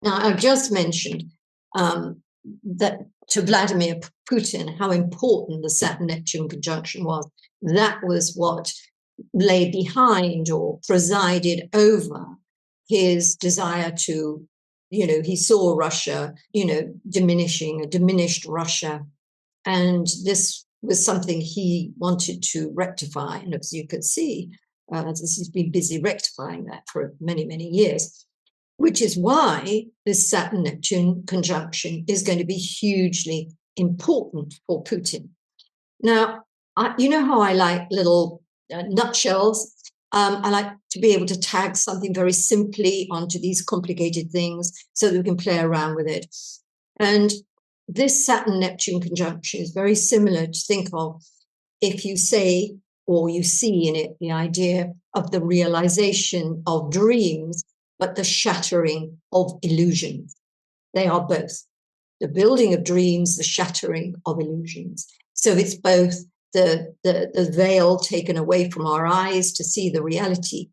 Now, I've just mentioned that to Vladimir Putin, how important the Saturn-Neptune conjunction was. That was what lay behind or presided over his desire to, he saw Russia, diminishing, a diminished Russia. And this was something he wanted to rectify. And as you can see, he's been busy rectifying that for many, many years, which is why this Saturn-Neptune conjunction is going to be hugely important for Putin. Now, you know how I like little nutshells? I like to be able to tag something very simply onto these complicated things so that we can play around with it. And this Saturn-Neptune conjunction is very similar to think of if you say, or you see in it, the idea of the realization of dreams, but the shattering of illusions. They are both the building of dreams, the shattering of illusions. So it's both the veil taken away from our eyes to see the reality,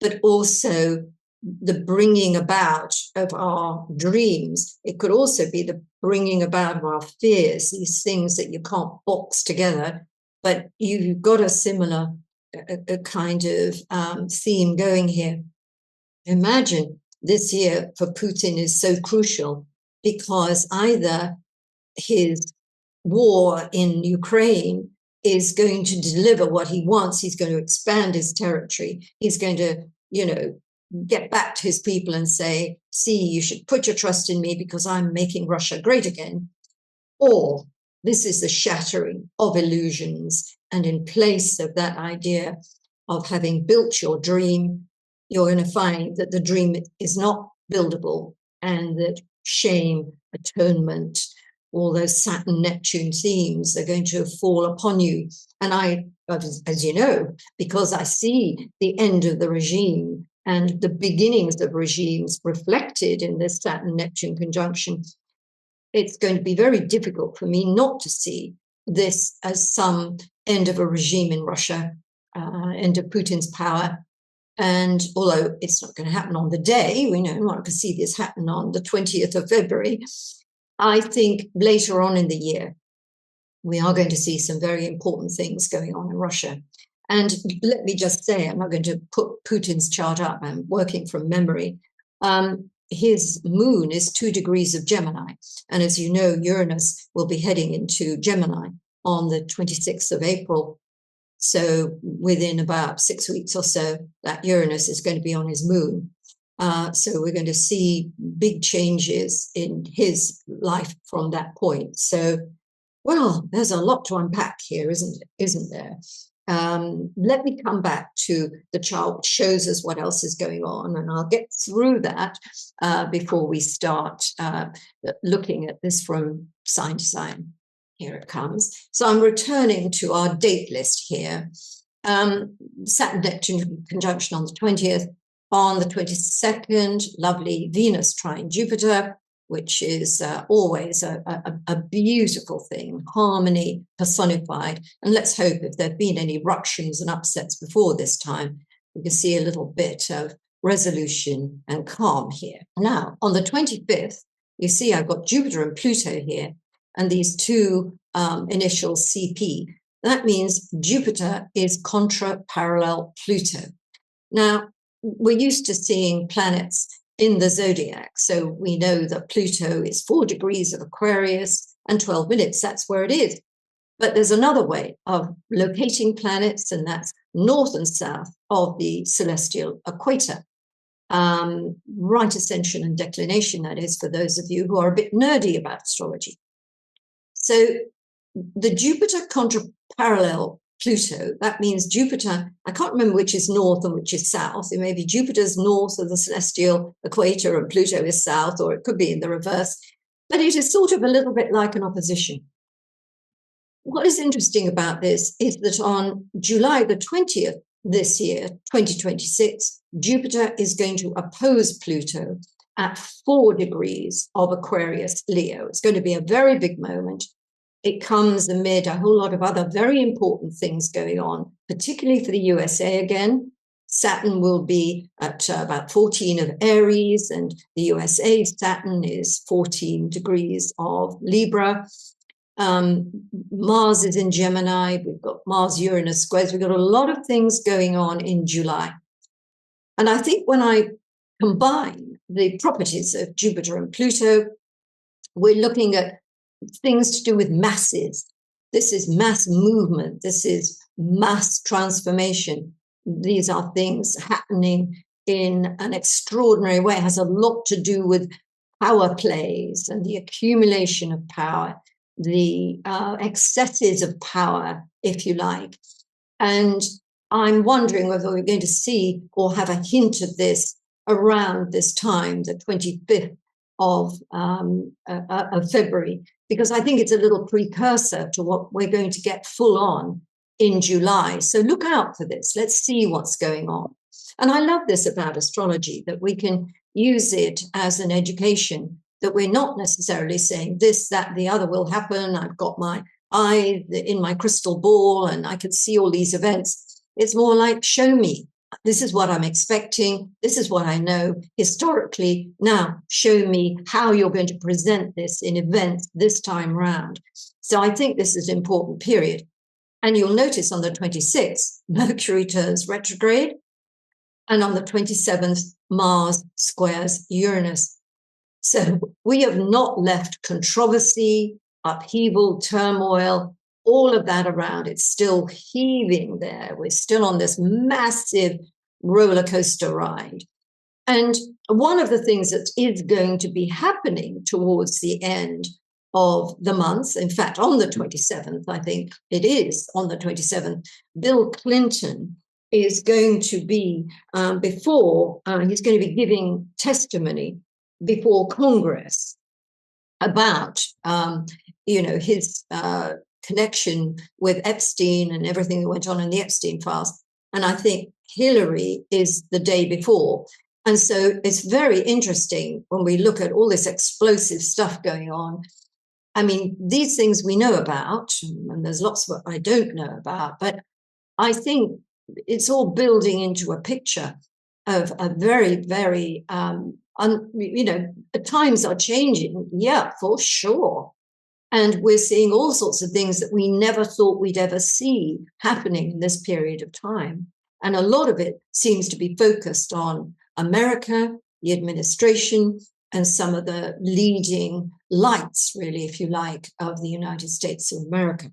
but also the bringing about of our dreams. It could also be the bringing about of our fears, these things that you can't box together, but you've got a similar a kind of theme going here. Imagine this year for Putin is so crucial because either his war in Ukraine is going to deliver what he wants. He's going to expand his territory. He's going to, get back to his people and say, see, you should put your trust in me because I'm making Russia great again. Or this is the shattering of illusions. And in place of that idea of having built your dream, you're going to find that the dream is not buildable and that shame, atonement, all those Saturn-Neptune themes are going to fall upon you. And I, as you know, because I see the end of the regime and the beginnings of regimes reflected in this Saturn-Neptune conjunction, it's going to be very difficult for me not to see this as some end of a regime in Russia, end of Putin's power. And although it's not going to happen on the day, we know one can see this happen on the 20th of February, I think later on in the year, we are going to see some very important things going on in Russia. And let me just say, I'm not going to put Putin's chart up. I'm working from memory. His moon is 2 degrees of Gemini. And as you know, Uranus will be heading into Gemini on the 26th of April. So within about 6 weeks or so, that Uranus is going to be on his moon. So we're going to see big changes in his life from that point. So, well, there's a lot to unpack here, isn't there? Let me come back to the chart, which shows us what else is going on, and I'll get through that before we start looking at this from sign to sign. Here it comes. So I'm returning to our date list here. Saturn-Neptune conjunction on the 20th. On the 22nd, lovely Venus trine Jupiter, which is always a beautiful thing, harmony personified. And let's hope if there have been any ructions and upsets before this time, we can see a little bit of resolution and calm here. Now, on the 25th, you see I've got Jupiter and Pluto here, and these two initials CP. That means Jupiter is contra parallel Pluto. Now, we're used to seeing planets in the zodiac. So we know that Pluto is 4 degrees of Aquarius and 12 minutes. That's where it is. But there's another way of locating planets, and that's north and south of the celestial equator. Right ascension and declination, that is, for those of you who are a bit nerdy about astrology. So the Jupiter contra parallel Pluto, that means Jupiter, I can't remember which is north and which is south. It may be Jupiter's north of the celestial equator and Pluto is south, or it could be in the reverse. But it is sort of a little bit like an opposition. What is interesting about this is that on July the 20th this year, 2026, Jupiter is going to oppose Pluto at 4 degrees of Aquarius Leo. It's going to be a very big moment. It comes amid a whole lot of other very important things going on, particularly for the USA again. Saturn will be at about 14 of Aries, and the USA Saturn is 14 degrees of Libra. Mars is in Gemini. We've got Mars-Uranus squares. We've got a lot of things going on in July. And I think when I combine the properties of Jupiter and Pluto, we're looking at things to do with masses, This is mass movement. This is mass transformation. These are things happening in an extraordinary way. It has a lot to do with power plays and the accumulation of power, the excesses of power, if you like. And I'm wondering whether we're going to see or have a hint of this around this time, the 25th of February, because I think it's a little precursor to what we're going to get full on in July. So look out for this. Let's see what's going on. And I love this about astrology, that we can use it as an education, that we're not necessarily saying this, that, the other will happen. I've got my eye in my crystal ball and I can see all these events. It's more like, show me. This is what I'm expecting. This is what I know historically. Now, show me how you're going to present this in events this time round. So I think this is an important period. And you'll notice on the 26th, Mercury turns retrograde. And on the 27th, Mars squares Uranus. So we have not left controversy, upheaval, turmoil, all of that around. It's still heaving there. We're still on this massive roller coaster ride. And one of the things that is going to be happening towards the end of the month, in fact, on the 27th, I think it is on the 27th, Bill Clinton is going to be he's going to be giving testimony before Congress about, his connection with Epstein and everything that went on in the Epstein files. And I think Hillary is the day before. And so it's very interesting when we look at all this explosive stuff going on. I mean, these things we know about, and there's lots of what I don't know about, but I think it's all building into a picture of a very, very, times are changing. Yeah, for sure. And we're seeing all sorts of things that we never thought we'd ever see happening in this period of time. And a lot of it seems to be focused on America, the administration, and some of the leading lights, really, if you like, of the United States of America.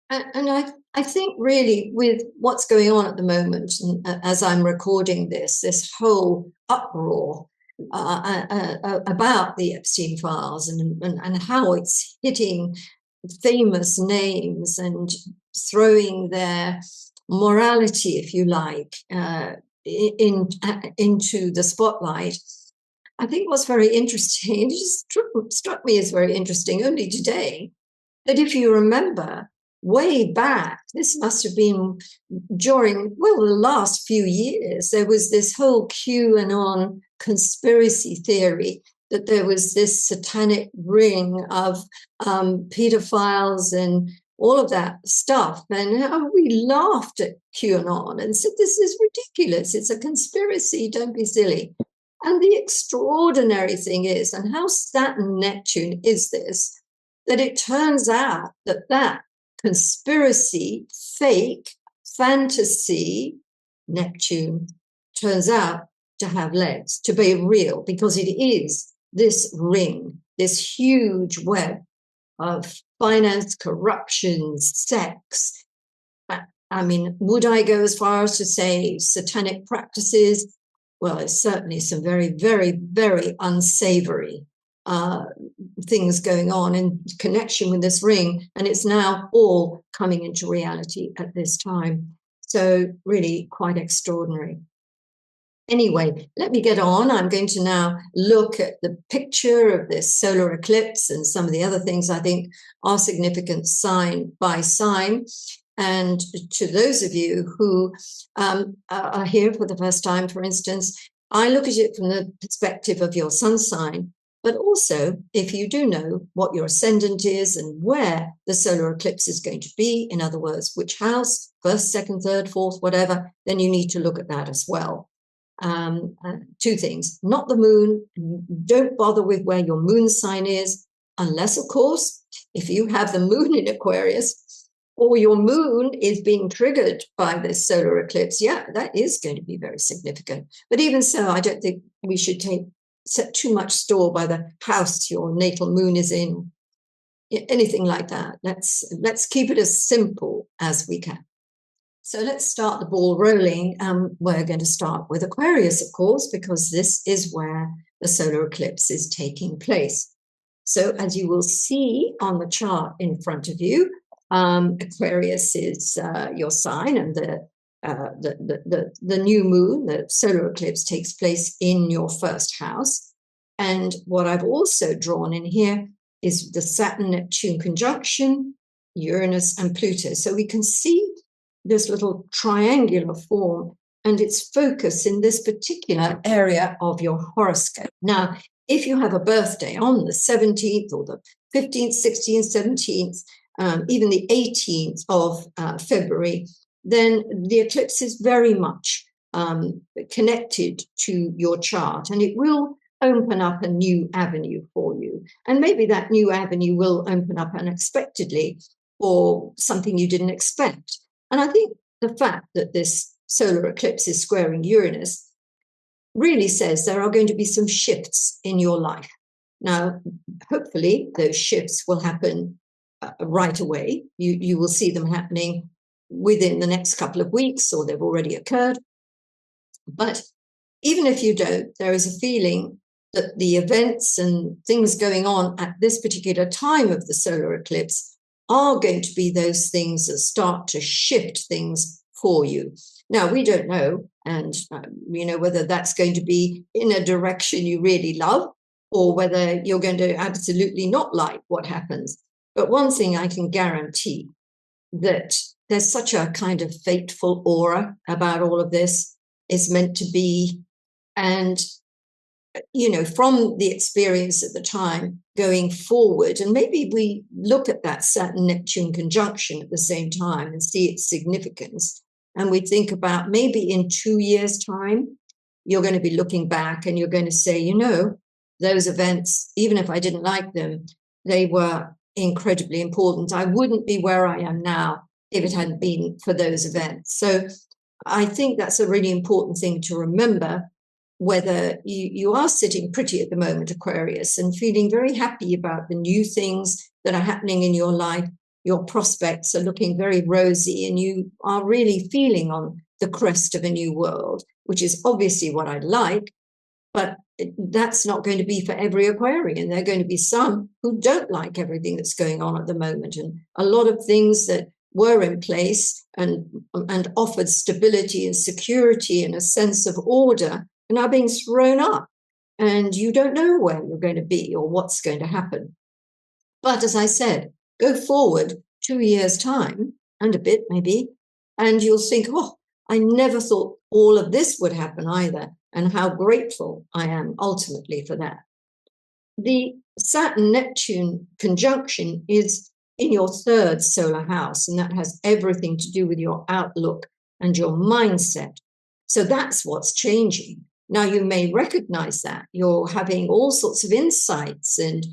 And I think really with what's going on at the moment, as I'm recording this whole uproar about the Epstein files and how it's hitting famous names and throwing their morality, if you like, into the spotlight. I think what's very interesting, it just struck me as very interesting only today, that if you remember, way back, this must have been during, the last few years, there was this whole QAnon conspiracy theory that there was this satanic ring of pedophiles and all of that stuff. And how we laughed at QAnon and said, this is ridiculous. It's a conspiracy. Don't be silly. And the extraordinary thing is, and how Saturn-Neptune is this, that it turns out that conspiracy, fake, fantasy, Neptune, turns out to have legs, to be real, because it is this ring, this huge web of finance, corruption, sex. I mean, would I go as far as to say satanic practices? Well, it's certainly some very, very, very unsavory things going on in connection with this ring, and it's now all coming into reality at this time. So really quite extraordinary. Anyway, let me get on. I'm going to now look at the picture of this solar eclipse and some of the other things I think are significant sign by sign. And to those of you who are here for the first time, for instance, I look at it from the perspective of your sun sign, but also if you do know what your ascendant is and where the solar eclipse is going to be, in other words, which house, first, second, third, fourth, whatever, then you need to look at that as well. Two things, not the moon. Don't bother with where your moon sign is, unless, of course, if you have the moon in Aquarius, or your moon is being triggered by this solar eclipse, that is going to be very significant. But even so, I don't think we should set too much store by the house your natal moon is in. anything like that. Let's keep it as simple as we can. So let's start the ball rolling. We're going to start with Aquarius, of course, because this is where the solar eclipse is taking place. So as you will see on the chart in front of you, Aquarius is your sign, and the new moon, the solar eclipse, takes place in your first house. And what I've also drawn in here is the Saturn-Neptune conjunction, Uranus and Pluto. So we can see this little triangular form and its focus in this particular area of your horoscope. Now, if you have a birthday on the 17th or the 15th, 16th, 17th, even the 18th of February, then the eclipse is very much connected to your chart, and it will open up a new avenue for you. And maybe that new avenue will open up unexpectedly or something you didn't expect. And I think the fact that this solar eclipse is squaring Uranus really says there are going to be some shifts in your life. Now, hopefully, those shifts will happen right away. You will see them happening within the next couple of weeks, or they've already occurred. But even if you don't, there is a feeling that the events and things going on at this particular time of the solar eclipse are going to be those things that start to shift things for you. Now, we don't know, and whether that's going to be in a direction you really love, or whether you're going to absolutely not like what happens. But one thing I can guarantee, that there's such a kind of fateful aura about all of this. It's meant to be. And from the experience at the time going forward, and maybe we look at that Saturn-Neptune conjunction at the same time and see its significance, and we think about maybe in 2 years' time, you're going to be looking back and you're going to say, those events, even if I didn't like them, they were incredibly important. I wouldn't be where I am now if it hadn't been for those events. So I think that's a really important thing to remember, whether you are sitting pretty at the moment, Aquarius, and feeling very happy about the new things that are happening in your life. Your prospects are looking very rosy, and you are really feeling on the crest of a new world, which is obviously what I'd like. But that's not going to be for every Aquarian. There are going to be some who don't like everything that's going on at the moment. And a lot of things that were in place and offered stability and security and a sense of order are now being thrown up. And you don't know where you're going to be or what's going to happen. But as I said, go forward 2 years' time and a bit maybe, and you'll think, I never thought all of this would happen either, and how grateful I am ultimately for that. The Saturn-Neptune conjunction is in your third solar house, and that has everything to do with your outlook and your mindset. So that's what's changing. Now, you may recognize that. You're having all sorts of insights, and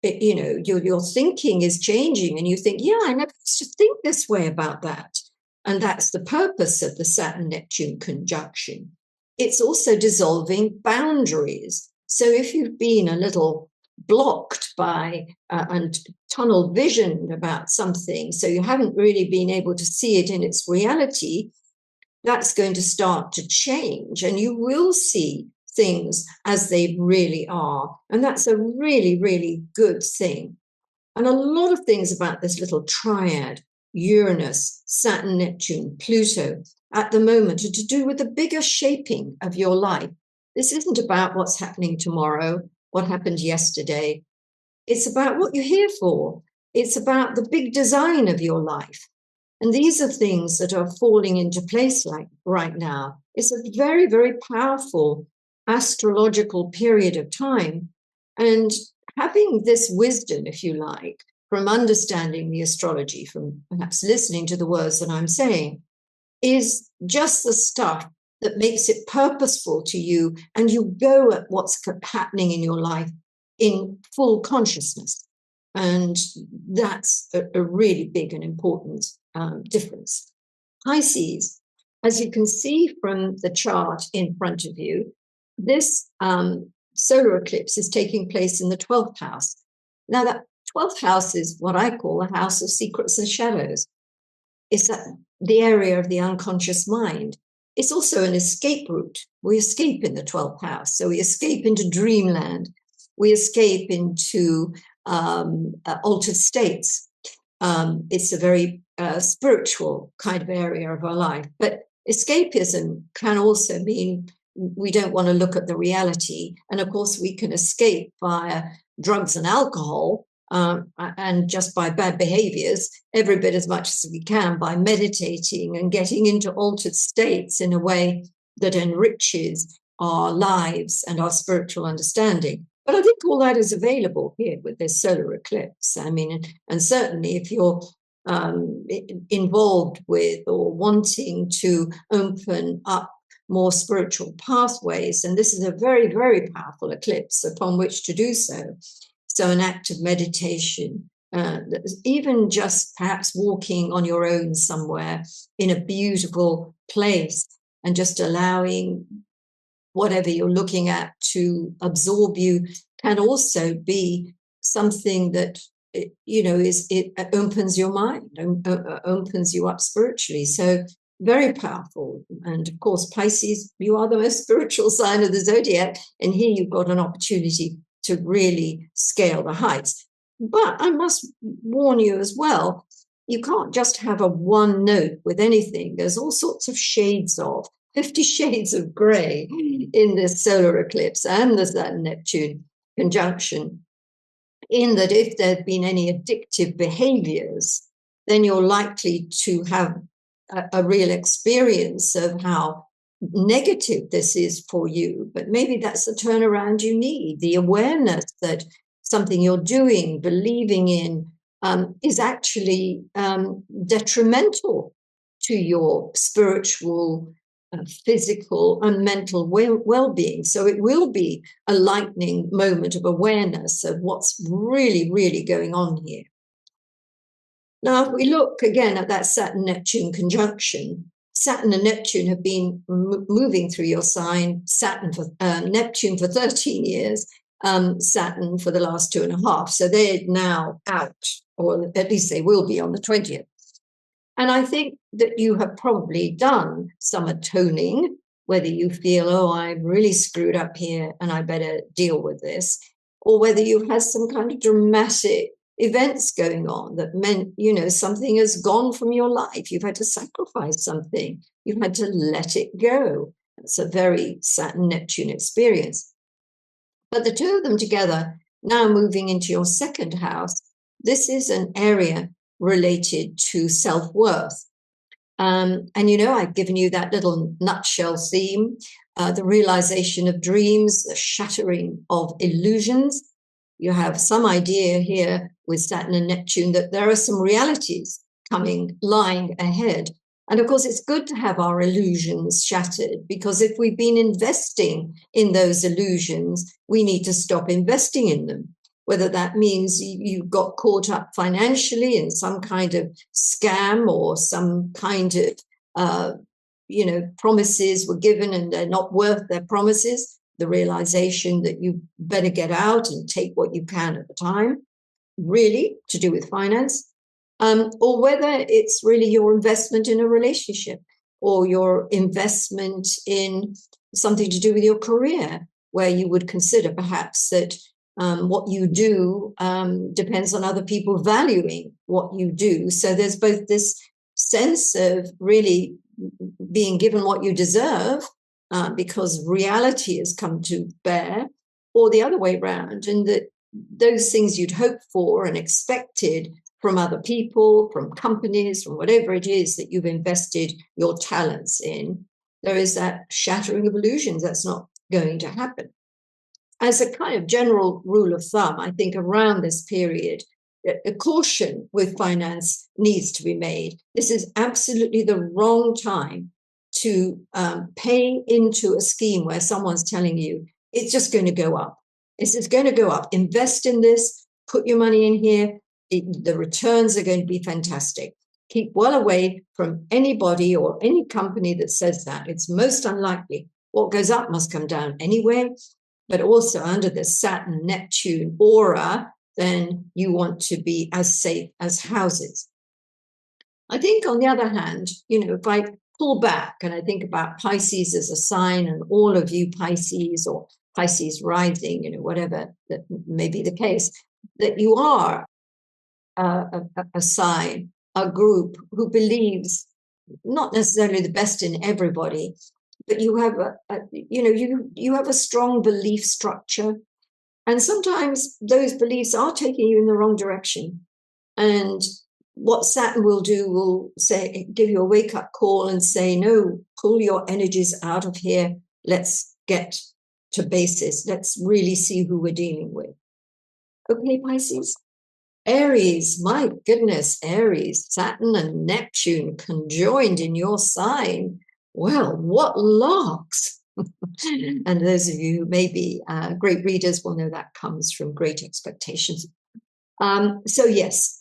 your thinking is changing, and you think, I never used to think this way about that. And that's the purpose of the Saturn-Neptune conjunction. It's also dissolving boundaries. So if you've been a little blocked by and tunnel visioned about something, so you haven't really been able to see it in its reality, that's going to start to change, and you will see things as they really are. And that's a really, really good thing. And a lot of things about this little triad, Uranus, Saturn, Neptune, Pluto, at the moment are to do with the bigger shaping of your life. This isn't about what's happening tomorrow, what happened yesterday. It's about what you're here for. It's about the big design of your life. And these are things that are falling into place like right now. It's a very, very powerful astrological period of time. And having this wisdom, if you like, from understanding the astrology, from perhaps listening to the words that I'm saying, is just the stuff that makes it purposeful to you, and you go at what's happening in your life in full consciousness. And that's a really big and important difference. Pisces, as you can see from the chart in front of you, this solar eclipse is taking place in the 12th house. Now, that 12th house is what I call a house of secrets and shadows. It's the area of the unconscious mind. It's also an escape route. We escape in the 12th house. So we escape into dreamland. We escape into altered states. It's a very spiritual kind of area of our life. But escapism can also mean we don't want to look at the reality. And of course, we can escape via drugs and alcohol, and just by bad behaviors, every bit as much as we can by meditating and getting into altered states in a way that enriches our lives and our spiritual understanding. But I think all that is available here with this solar eclipse. I mean, and certainly if you're involved with or wanting to open up more spiritual pathways, and this is a very, very powerful eclipse upon which to do so. So an act of meditation, even just perhaps walking on your own somewhere in a beautiful place and just allowing whatever you're looking at to absorb you, can also be something that, you know, it opens your mind, opens you up spiritually. So very powerful. And of course, Pisces, you are the most spiritual sign of the zodiac. And here you've got an opportunity to really scale the heights. But I must warn you as well, you can't just have a one note with anything. There's all sorts of shades of, 50 shades of grey in this solar eclipse and the Saturn-Neptune conjunction, in that if there have been any addictive behaviors, then you're likely to have a real experience of how negative this is for you. But maybe that's the turnaround you need, the awareness that something you're doing, believing in, is actually detrimental to your spiritual, physical and mental well-being. So it will be a lightning moment of awareness of what's really, really going on here. Now, if we look again at that Saturn-Neptune conjunction, Saturn and Neptune have been moving through your sign, Neptune for 13 years, Saturn for the last 2.5. So they're now out, or at least they will be on the 20th. And I think that you have probably done some atoning, whether you feel, oh, I've really screwed up here and I better deal with this, or whether you've had some kind of dramatic events going on that meant, you know, something has gone from your life. You've had to sacrifice something. You've had to let it go. It's a very Saturn-Neptune experience. But the two of them together, now moving into your second house, this is an area related to self-worth. And, you know, I've given you that little nutshell theme, the realization of dreams, the shattering of illusions. You have some idea here with Saturn and Neptune that there are some realities lying ahead. And of course, it's good to have our illusions shattered, because if we've been investing in those illusions, we need to stop investing in them. Whether that means you got caught up financially in some kind of scam, or some kind of, you know, promises were given and they're not worth their promises, the realization that you better get out and take what you can at the time, really to do with finance, or whether it's really your investment in a relationship, or your investment in something to do with your career, where you would consider perhaps that what you do depends on other people valuing what you do. So there's both this sense of really being given what you deserve, because reality has come to bear, or the other way around, and that those things you'd hoped for and expected from other people, from companies, from whatever it is that you've invested your talents in, there is that shattering of illusions. That's not going to happen. As a kind of general rule of thumb, I think around this period, a caution with finance needs to be made. This is absolutely the wrong time to pay into a scheme where someone's telling you it's just going to go up. It's just going to go up. Invest in this, put your money in here. The returns are going to be fantastic. Keep well away from anybody or any company that says that. It's most unlikely. What goes up must come down anyway. But also under the Saturn-Neptune aura, then you want to be as safe as houses. I think, on the other hand, if I pull back and I think about Pisces as a sign, and all of you Pisces or Pisces rising, whatever that may be the case, that you are a sign, a group who believes not necessarily the best in everybody, but you have you have a strong belief structure, and sometimes those beliefs are taking you in the wrong direction. And what Saturn will do will say, give you a wake-up call and say, no, pull your energies out of here. Let's get to basis. Let's really see who we're dealing with. Okay, Pisces. Aries, my goodness, Aries, Saturn and Neptune conjoined in your sign. Well, what larks. And those of you who may be great readers will know that comes from great expectations. So yes,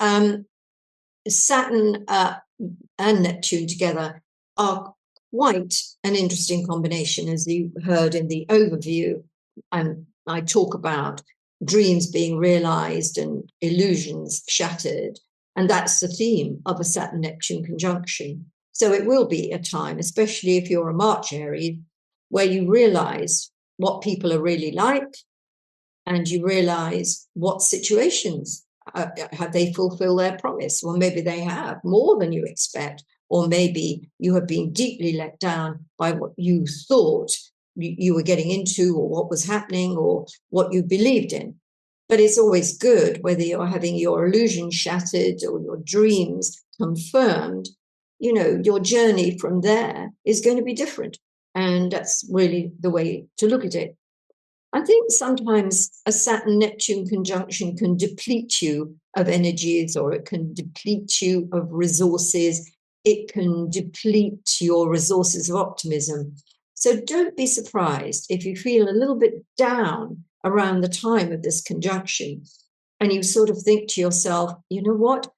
Saturn and Neptune together are quite an interesting combination, as you heard in the overview. And I talk about dreams being realized and illusions shattered. And that's the theme of a Saturn-Neptune conjunction. So it will be a time, especially if you're a March Aries, where you realize what people are really like, and you realize what situations have they fulfilled their promise. Well, maybe they have more than you expect, or maybe you have been deeply let down by what you thought you were getting into, or what was happening, or what you believed in. But it's always good, whether you're having your illusions shattered or your dreams confirmed, your journey from there is going to be different. And that's really the way to look at it. I think sometimes a Saturn-Neptune conjunction can deplete you of energies, or it can deplete you of resources. It can deplete your resources of optimism. So don't be surprised if you feel a little bit down around the time of this conjunction, and you sort of think to yourself, you know what,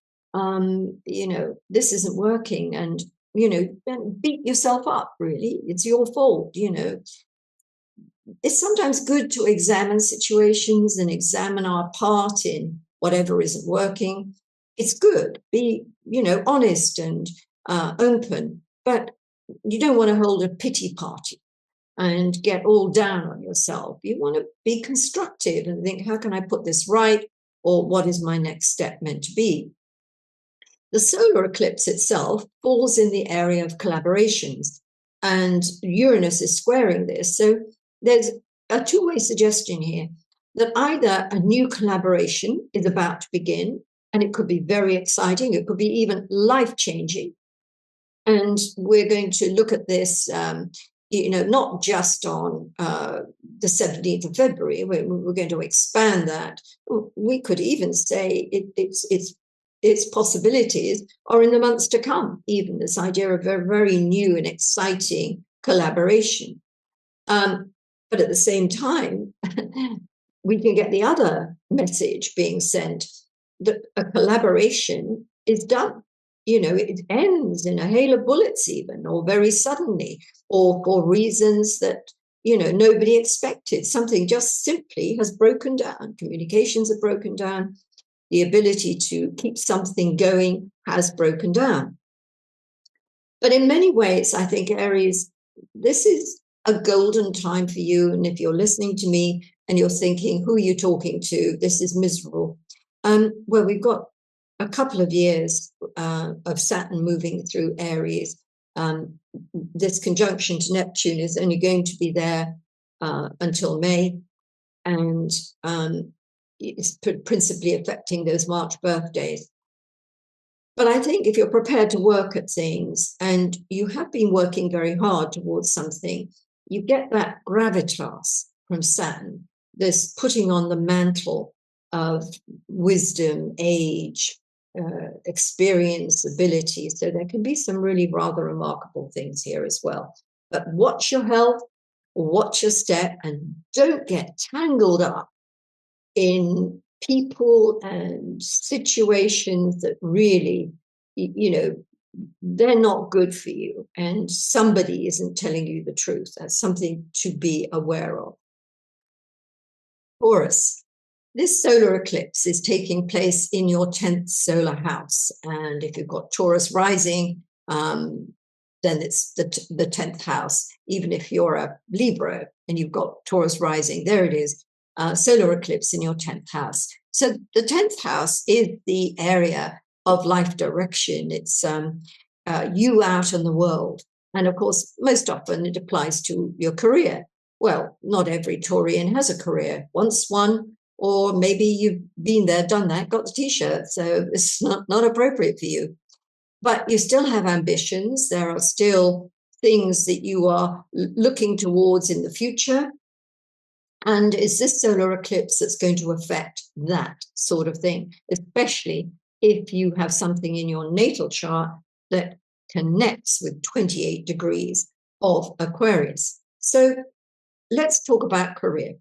this isn't working, and, beat yourself up, really. It's your fault, It's sometimes good to examine situations and examine our part in whatever isn't working. It's good. Be, honest and open, but you don't want to hold a pity party and get all down on yourself. You want to be constructive and think, how can I put this right? Or what is my next step meant to be? The solar eclipse itself falls in the area of collaborations, and Uranus is squaring this. So there's a two-way suggestion here, that either a new collaboration is about to begin, and it could be very exciting, it could be even life-changing. And we're going to look at this, not just on the 17th of February. We're going to expand that. We could even say its possibilities are in the months to come, even this idea of a very new and exciting collaboration. But at the same time, we can get the other message being sent, that a collaboration is done. It ends in a hail of bullets even, or very suddenly, or for reasons that, nobody expected. Something just simply has broken down. Communications have broken down. The ability to keep something going has broken down. But in many ways, I think, Aries, this is a golden time for you. And if you're listening to me and you're thinking, who are you talking to? This is miserable. Well, we've got a couple of years of Saturn moving through Aries. This conjunction to Neptune is only going to be there until May. And it's principally affecting those March birthdays. But I think if you're prepared to work at things, and you have been working very hard towards something, you get that gravitas from Saturn, this putting on the mantle of wisdom, age, experience, ability. So there can be some really rather remarkable things here as well. But watch your health, watch your step, and don't get tangled up in people and situations that really, they're not good for you, and somebody isn't telling you the truth. That's something to be aware of. Taurus. this solar eclipse is taking place in your 10th solar house. And if you've got Taurus rising, then it's the 10th house. Even if you're a Libra and you've got Taurus rising, there it is, solar eclipse in your 10th house. So the 10th house is the area of life direction. It's you out in the world. And of course, most often it applies to your career. Well, not every Taurian has a career. Once one, or maybe you've been there, done that, got the t-shirt, so it's not appropriate for you. But you still have ambitions. There are still things that you are looking towards in the future. And it's this solar eclipse that's going to affect that sort of thing, especially if you have something in your natal chart that connects with 28 degrees of Aquarius. So let's talk about career.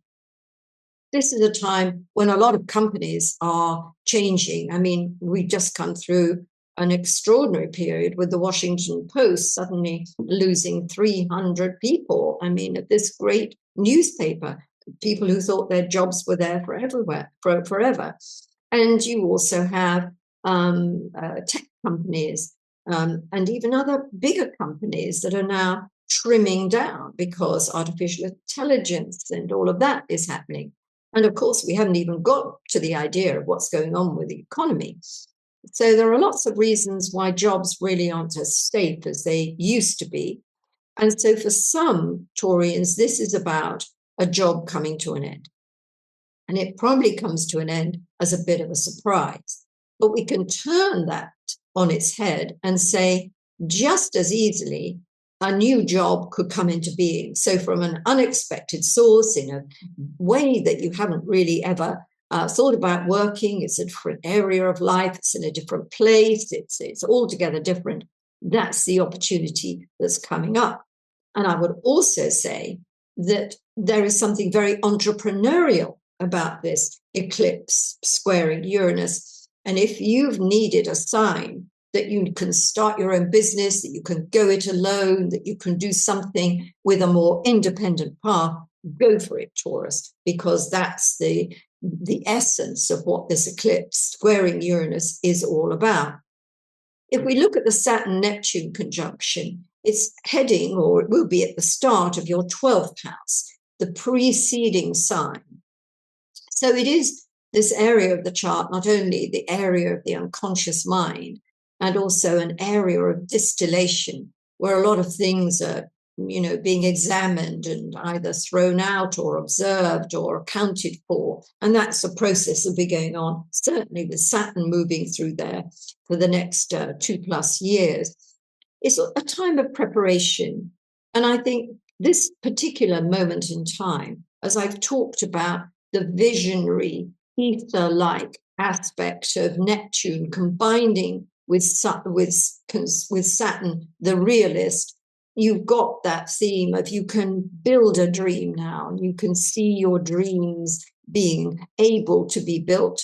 This is a time when a lot of companies are changing. I mean, we've just come through an extraordinary period with the Washington Post suddenly losing 300 people. I mean, at this great newspaper, people who thought their jobs were there forever. And you also have tech companies and even other bigger companies that are now trimming down because artificial intelligence and all of that is happening. And of course, we haven't even got to the idea of what's going on with the economy. So there are lots of reasons why jobs really aren't as safe as they used to be. And so for some Taurians, this is about a job coming to an end. And it probably comes to an end as a bit of a surprise. But we can turn that on its head and say, just as easily, a new job could come into being. So from an unexpected source, in a way that you haven't really ever thought about working, it's a different area of life, it's in a different place, it's altogether different. That's the opportunity that's coming up. And I would also say that there is something very entrepreneurial about this eclipse squaring Uranus. And if you've needed a sign that you can start your own business, that you can go it alone, that you can do something with a more independent path, go for it, Taurus, because that's the essence of what this eclipse squaring Uranus is all about. If we look at the Saturn-Neptune conjunction, it's heading, or it will be at the start of your 12th house, the preceding sign. So it is this area of the chart, not only the area of the unconscious mind, and also an area of distillation where a lot of things are, being examined and either thrown out or observed or accounted for. And that's a process that will be going on, certainly with Saturn moving through there for the next 2+ years. It's a time of preparation. And I think this particular moment in time, as I've talked about the visionary, ether-like aspect of Neptune combining with Saturn, the realist, you've got that theme of you can build a dream now. You can see your dreams being able to be built.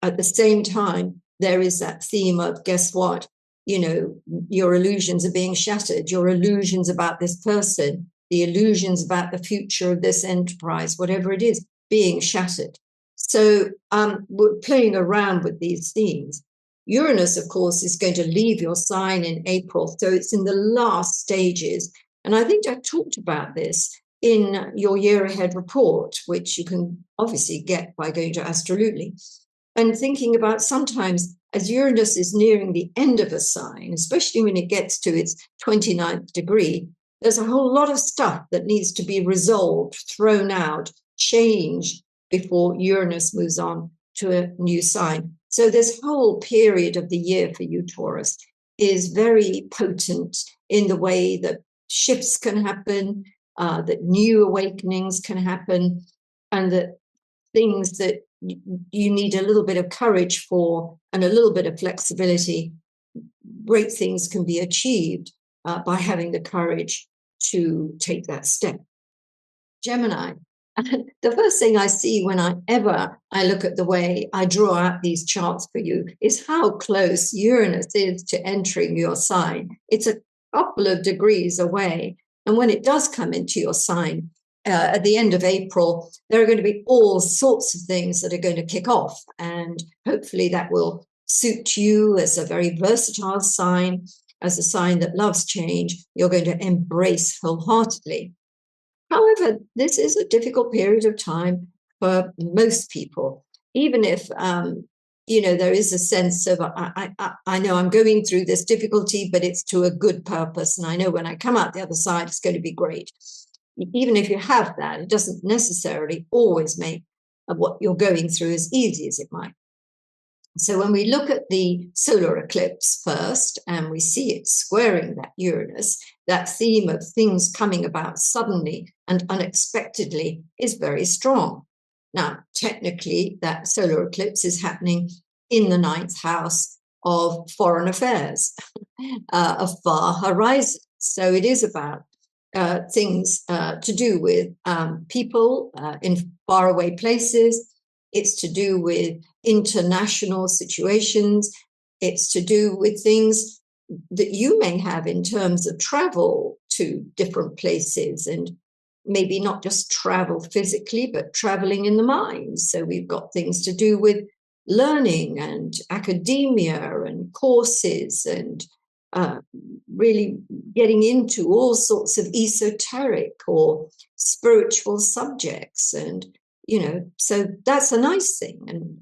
At the same time, there is that theme of, guess what? Your illusions are being shattered. Your illusions about this person, the illusions about the future of this enterprise, whatever it is, being shattered. So we're playing around with these themes. Uranus, of course, is going to leave your sign in April. So it's in the last stages. And I think I talked about this in your year ahead report, which you can obviously get by going to Astrology. And thinking about sometimes as Uranus is nearing the end of a sign, especially when it gets to its 29th degree, there's a whole lot of stuff that needs to be resolved, thrown out, changed before Uranus moves on to a new sign. So this whole period of the year for you, Taurus, is very potent in the way that shifts can happen, that new awakenings can happen, and that things that you need a little bit of courage for and a little bit of flexibility, great things can be achieved by having the courage to take that step. Gemini. The first thing I see whenever I look at the way I draw out these charts for you is how close Uranus is to entering your sign. It's a couple of degrees away. And when it does come into your sign, at the end of April, there are going to be all sorts of things that are going to kick off. And hopefully that will suit you as a very versatile sign, as a sign that loves change, you're going to embrace wholeheartedly. However, this is a difficult period of time for most people, even if, there is a sense of, I know I'm going through this difficulty, but it's to a good purpose. And I know when I come out the other side, it's going to be great. Even if you have that, it doesn't necessarily always make what you're going through as easy as it might. So when we look at the solar eclipse first, and we see it squaring that Uranus, that theme of things coming about suddenly and unexpectedly is very strong. Now, technically, that solar eclipse is happening in the 9th house of foreign affairs, of far horizon. So it is about things to do with people in faraway places. It's to do with international situations. It's to do with things that you may have in terms of travel to different places, and maybe not just travel physically, but traveling in the mind. So we've got things to do with learning and academia and courses and really getting into all sorts of esoteric or spiritual subjects. And so that's a nice thing. And,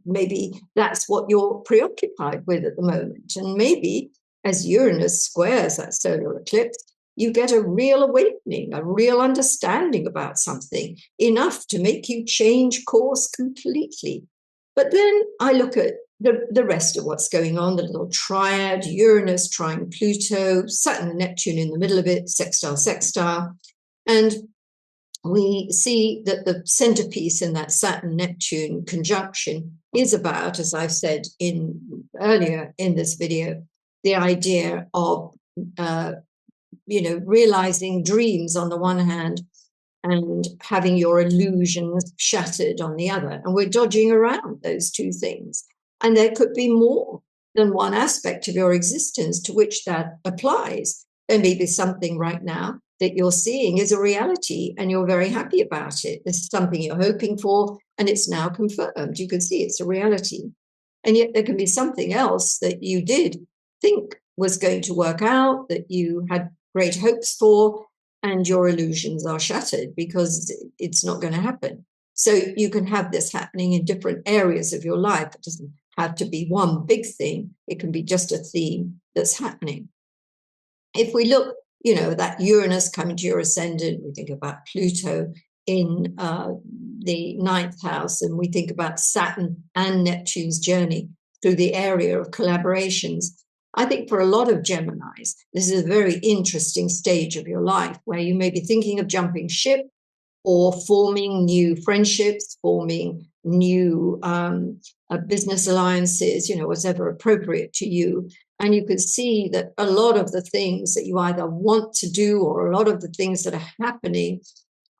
maybe that's what you're preoccupied with at the moment. And maybe as Uranus squares that solar eclipse, you get a real awakening, a real understanding about something, enough to make you change course completely. But then I look at the rest of what's going on, the little triad, Uranus trine Pluto, Saturn and Neptune in the middle of it, sextile. And we see that the centerpiece in that Saturn-Neptune conjunction is about, as I've said earlier in this video, the idea of, realizing dreams on the one hand and having your illusions shattered on the other. And we're dodging around those two things. And there could be more than one aspect of your existence to which that applies. There may be something right now that you're seeing is a reality and you're very happy about it. This is something you're hoping for and it's now confirmed. You can see it's a reality. And yet there can be something else that you did think was going to work out, that you had great hopes for, and your illusions are shattered because it's not going to happen. So you can have this happening in different areas of your life. It doesn't have to be one big thing. It can be just a theme that's happening. If we look, that Uranus coming to your ascendant, we think about Pluto in the 9th house, and we think about Saturn and Neptune's journey through the area of collaborations. I think for a lot of Geminis, this is a very interesting stage of your life where you may be thinking of jumping ship or forming new friendships, forming new business alliances, whatever appropriate to you. And you can see that a lot of the things that you either want to do or a lot of the things that are happening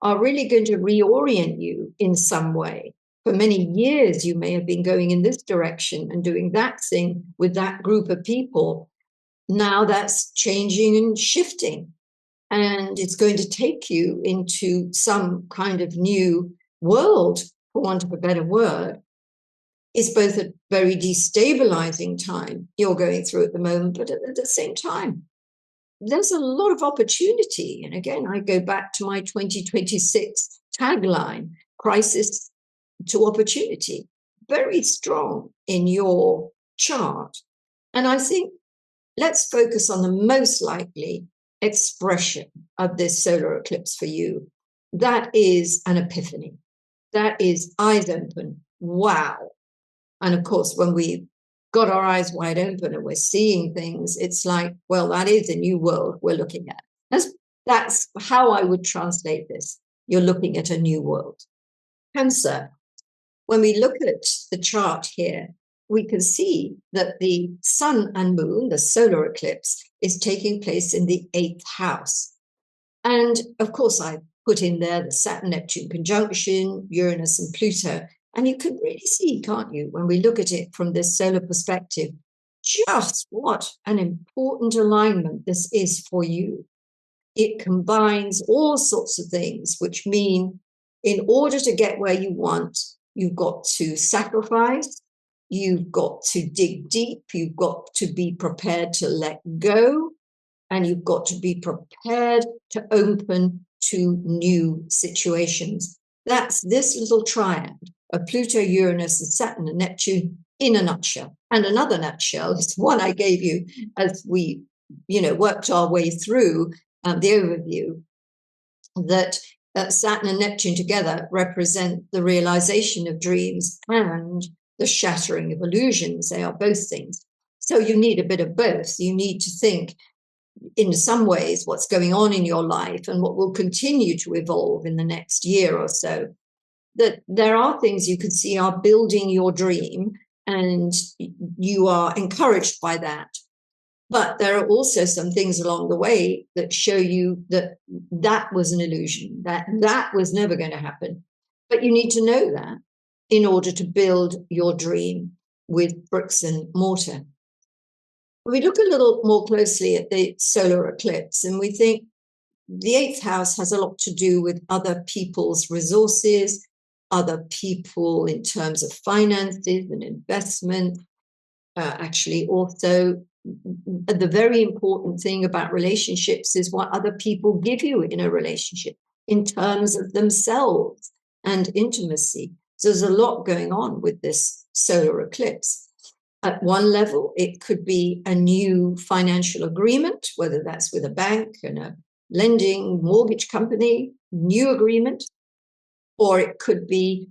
are really going to reorient you in some way. For many years, you may have been going in this direction and doing that thing with that group of people. Now that's changing and shifting. And it's going to take you into some kind of new world, for want of a better word. It's both a very destabilizing time you're going through at the moment, but at the same time, there's a lot of opportunity. And again, I go back to my 2026 tagline, crisis to opportunity, very strong in your chart. And I think let's focus on the most likely expression of this solar eclipse for you. That is an epiphany. That is eyes open. Wow. And of course, when we got our eyes wide open and we're seeing things, it's like, well, that is a new world we're looking at. That's how I would translate this. You're looking at a new world. Cancer. When we look at the chart here, we can see that the sun and moon, the solar eclipse, is taking place in the 8th house. And of course, I put in there the Saturn-Neptune conjunction, Uranus and Pluto. And you can really see, can't you, when we look at it from this solar perspective, just what an important alignment this is for you. it combines all sorts of things, which mean in order to get where you want, you've got to sacrifice, you've got to dig deep, you've got to be prepared to let go, and you've got to be prepared to open to new situations. That's this little triad of Pluto, Uranus, and Saturn and Neptune in a nutshell. And another nutshell is one I gave you as we, worked our way through the overview, that Saturn and Neptune together represent the realization of dreams and the shattering of illusions. They are both things. So you need a bit of both. You need to think in some ways what's going on in your life and what will continue to evolve in the next year or so. That there are things you can see are building your dream, and you are encouraged by that. But there are also some things along the way that show you that that was an illusion, that was never going to happen. But you need to know that in order to build your dream with bricks and mortar. We look a little more closely at the solar eclipse, and we think the 8th house has a lot to do with other people's resources, other people in terms of finances and investment. Actually, also, the very important thing about relationships is what other people give you in a relationship in terms of themselves and intimacy. So there's a lot going on with this solar eclipse. At one level, it could be a new financial agreement, whether that's with a bank and a lending mortgage company, new agreement, or it could be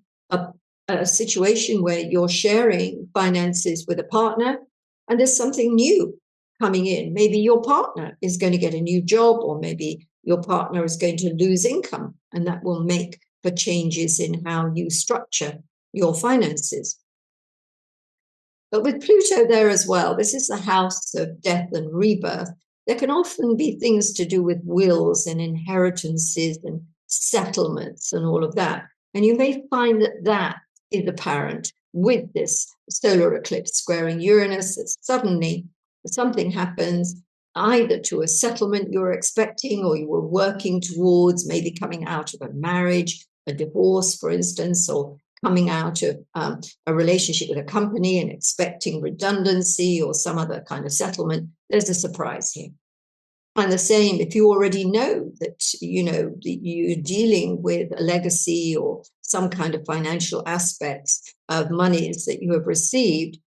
a situation where you're sharing finances with a partner and there's something new coming in. Maybe your partner is going to get a new job, or maybe your partner is going to lose income, and that will make for changes in how you structure your finances. But with Pluto there as well, this is the house of death and rebirth. There can often be things to do with wills and inheritances and settlements and all of that. And you may find that that is apparent with this solar eclipse squaring Uranus, that suddenly something happens either to a settlement you're expecting or you were working towards, maybe coming out of a marriage, a divorce, for instance, or coming out of a relationship with a company and expecting redundancy or some other kind of settlement. There's a surprise here. And the same, if you already know that, you're dealing with a legacy or some kind of financial aspects of monies that you have received,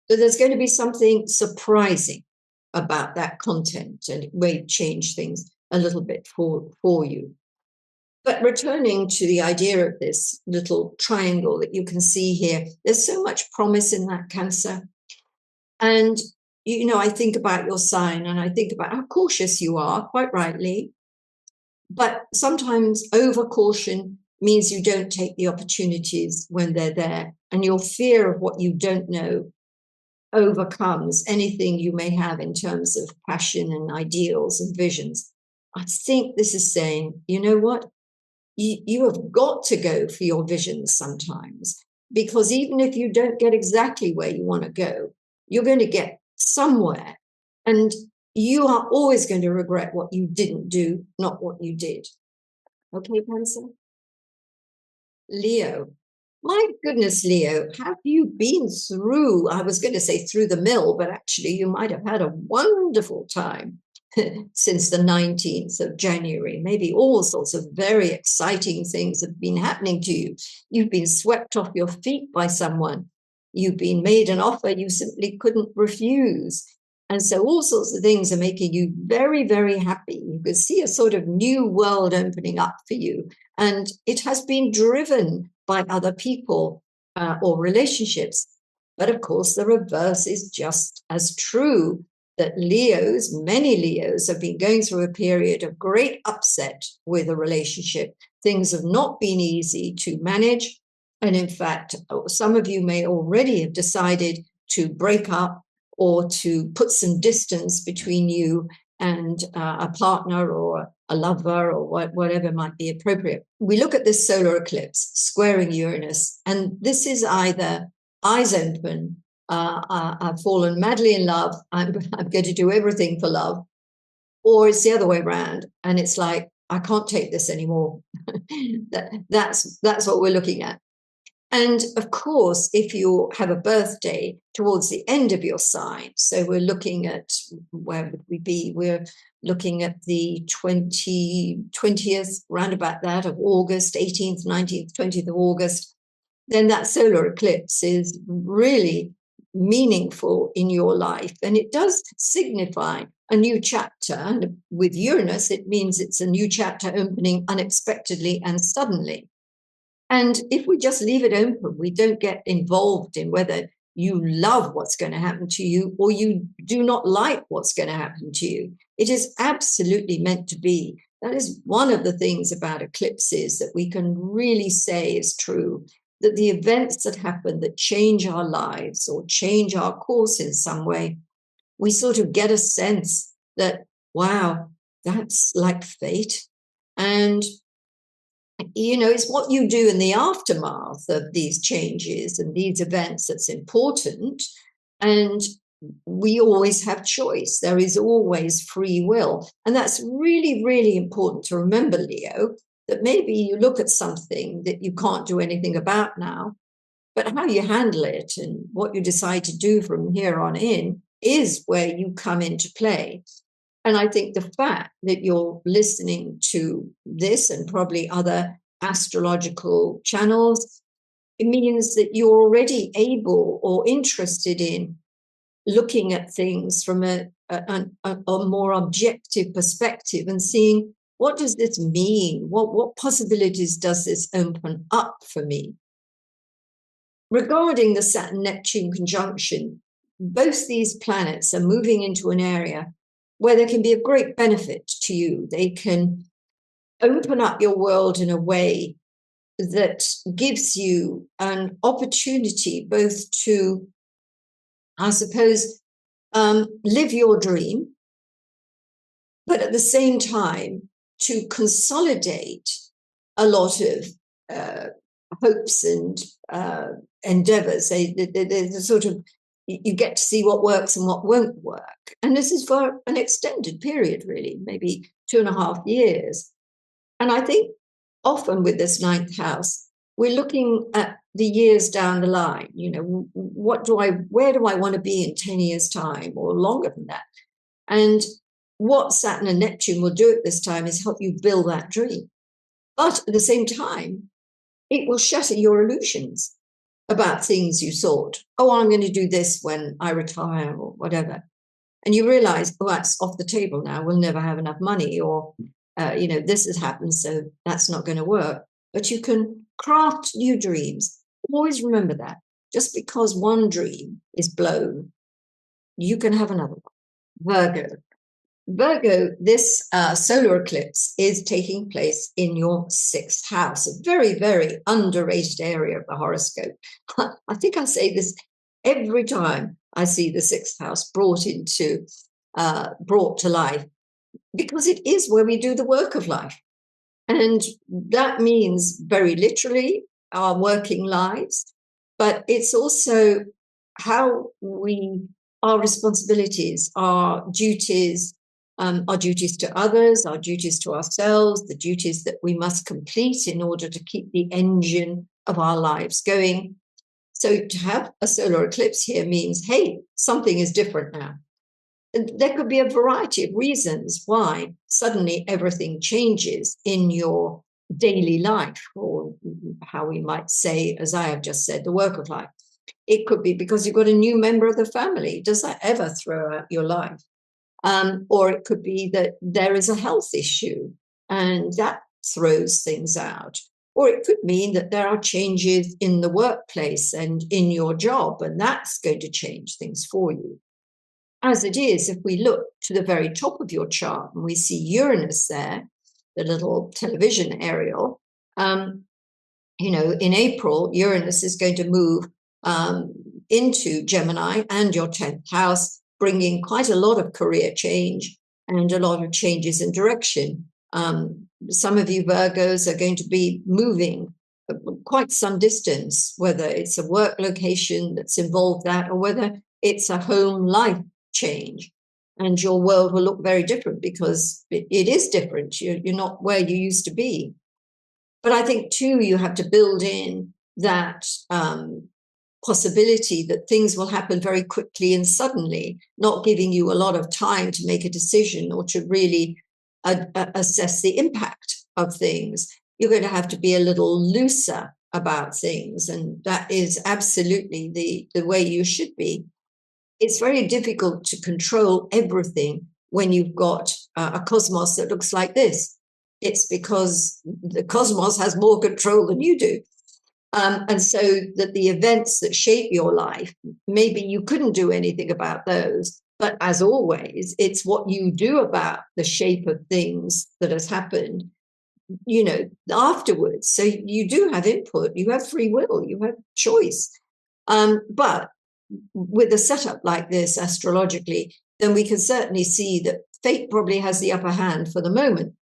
that there's going to be something surprising about that content, and it may change things a little bit for you. But returning to the idea of this little triangle that you can see here, there's so much promise in that, Cancer. And I think about your sign and I think about how cautious you are, quite rightly. But sometimes over caution means you don't take the opportunities when they're there, and your fear of what you don't know overcomes anything you may have in terms of passion and ideals and visions. I think this is saying, you know what? You have got to go for your visions sometimes, because even if you don't get exactly where you want to go, you're going to get somewhere, and you are always going to regret what you didn't do, not what you did. Okay, Cancer? Leo. My goodness, Leo, have you been through, I was going to say through the mill, but actually you might have had a wonderful time since the 19th of January. Maybe all sorts of very exciting things have been happening to you. You've been swept off your feet by someone. You've been made an offer you simply couldn't refuse. And so all sorts of things are making you very, very happy. You can see a sort of new world opening up for you. And it has been driven by other people or relationships. But of course, the reverse is just as true, that many Leos have been going through a period of great upset with a relationship. Things have not been easy to manage. And in fact, some of you may already have decided to break up or to put some distance between you and a partner or a lover or whatever might be appropriate. We look at this solar eclipse squaring Uranus, and this is either eyes open, I've fallen madly in love, I'm going to do everything for love, or it's the other way around, and it's like, I can't take this anymore. That's what we're looking at. And of course, if you have a birthday towards the end of your sign, so we're looking at, where would we be? We're looking at the 20th, round about that, of August, 18th, 19th, 20th of August, then that solar eclipse is really meaningful in your life. And it does signify a new chapter. And with Uranus, it means it's a new chapter opening unexpectedly and suddenly. And if we just leave it open, we don't get involved in whether you love what's going to happen to you or you do not like what's going to happen to you. It is absolutely meant to be. That is one of the things about eclipses that we can really say is true, that the events that happen that change our lives or change our course in some way, we sort of get a sense that, wow, that's like fate. And it's what you do in the aftermath of these changes and these events that's important. And we always have choice. There is always free will. And that's really, really important to remember, Leo, that maybe you look at something that you can't do anything about now, but how you handle it and what you decide to do from here on in is where you come into play. And I think the fact that you're listening to this and probably other astrological channels, it means that you're already able or interested in looking at things from a more objective perspective and seeing, what does this mean? What possibilities does this open up for me? Regarding the Saturn-Neptune conjunction, both these planets are moving into an area where there can be a great benefit to you. They can open up your world in a way that gives you an opportunity both to, I suppose, live your dream, but at the same time to consolidate a lot of hopes and endeavors. They sort of, you get to see what works and what won't work. And this is for an extended period, really, maybe 2.5 years. And I think often with this ninth house, we're looking at the years down the line. Where do I want to be in 10 years' time or longer than that? And what Saturn and Neptune will do at this time is help you build that dream. But at the same time, it will shatter your illusions about things you thought, oh, I'm going to do this when I retire or whatever. And you realize, oh, that's off the table now. We'll never have enough money, or, this has happened, so that's not going to work. But you can craft new dreams. Always remember that. Just because one dream is blown, you can have another one. Virgo, this solar eclipse is taking place in your 6th house, a very, very underrated area of the horoscope. I think I say this every time I see the 6th house brought to life, because it is where we do the work of life. And that means very literally our working lives, but it's also how our responsibilities, our duties to others, our duties to ourselves, the duties that we must complete in order to keep the engine of our lives going. So to have a solar eclipse here means, hey, something is different now. And there could be a variety of reasons why suddenly everything changes in your daily life, or how we might say, as I have just said, the work of life. It could be because you've got a new member of the family. Does that ever throw out your life? Or it could be that there is a health issue and that throws things out. Or it could mean that there are changes in the workplace and in your job, and that's going to change things for you. As it is, if we look to the very top of your chart and we see Uranus there, the little television aerial, in April, Uranus is going to move into Gemini and your 10th house, bringing quite a lot of career change and a lot of changes in direction. Some of you Virgos are going to be moving quite some distance, whether it's a work location that's involved that, or whether it's a home life change. and your world will look very different because it is different. You're not where you used to be. But I think, too, you have to build in that possibility that things will happen very quickly and suddenly, not giving you a lot of time to make a decision or to really assess the impact of things. You're going to have to be a little looser about things, and that is absolutely the way you should be. It's very difficult to control everything when you've got a cosmos that looks like this. It's because the cosmos has more control than you do. And so that the events that shape your life, maybe you couldn't do anything about those. But as always, it's what you do about the shape of things that has happened, afterwards. So you do have input, you have free will, you have choice. But with a setup like this astrologically, then we can certainly see that fate probably has the upper hand for the moment.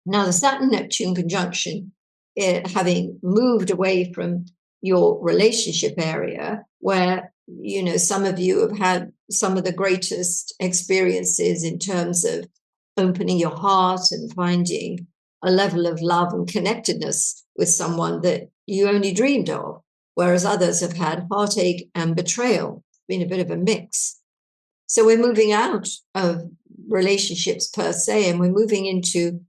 Now, the Saturn-Neptune conjunction, having moved away from your relationship area, where, some of you have had some of the greatest experiences in terms of opening your heart and finding a level of love and connectedness with someone that you only dreamed of, whereas others have had heartache and betrayal. It's been a bit of a mix. So we're moving out of relationships per se, and we're moving into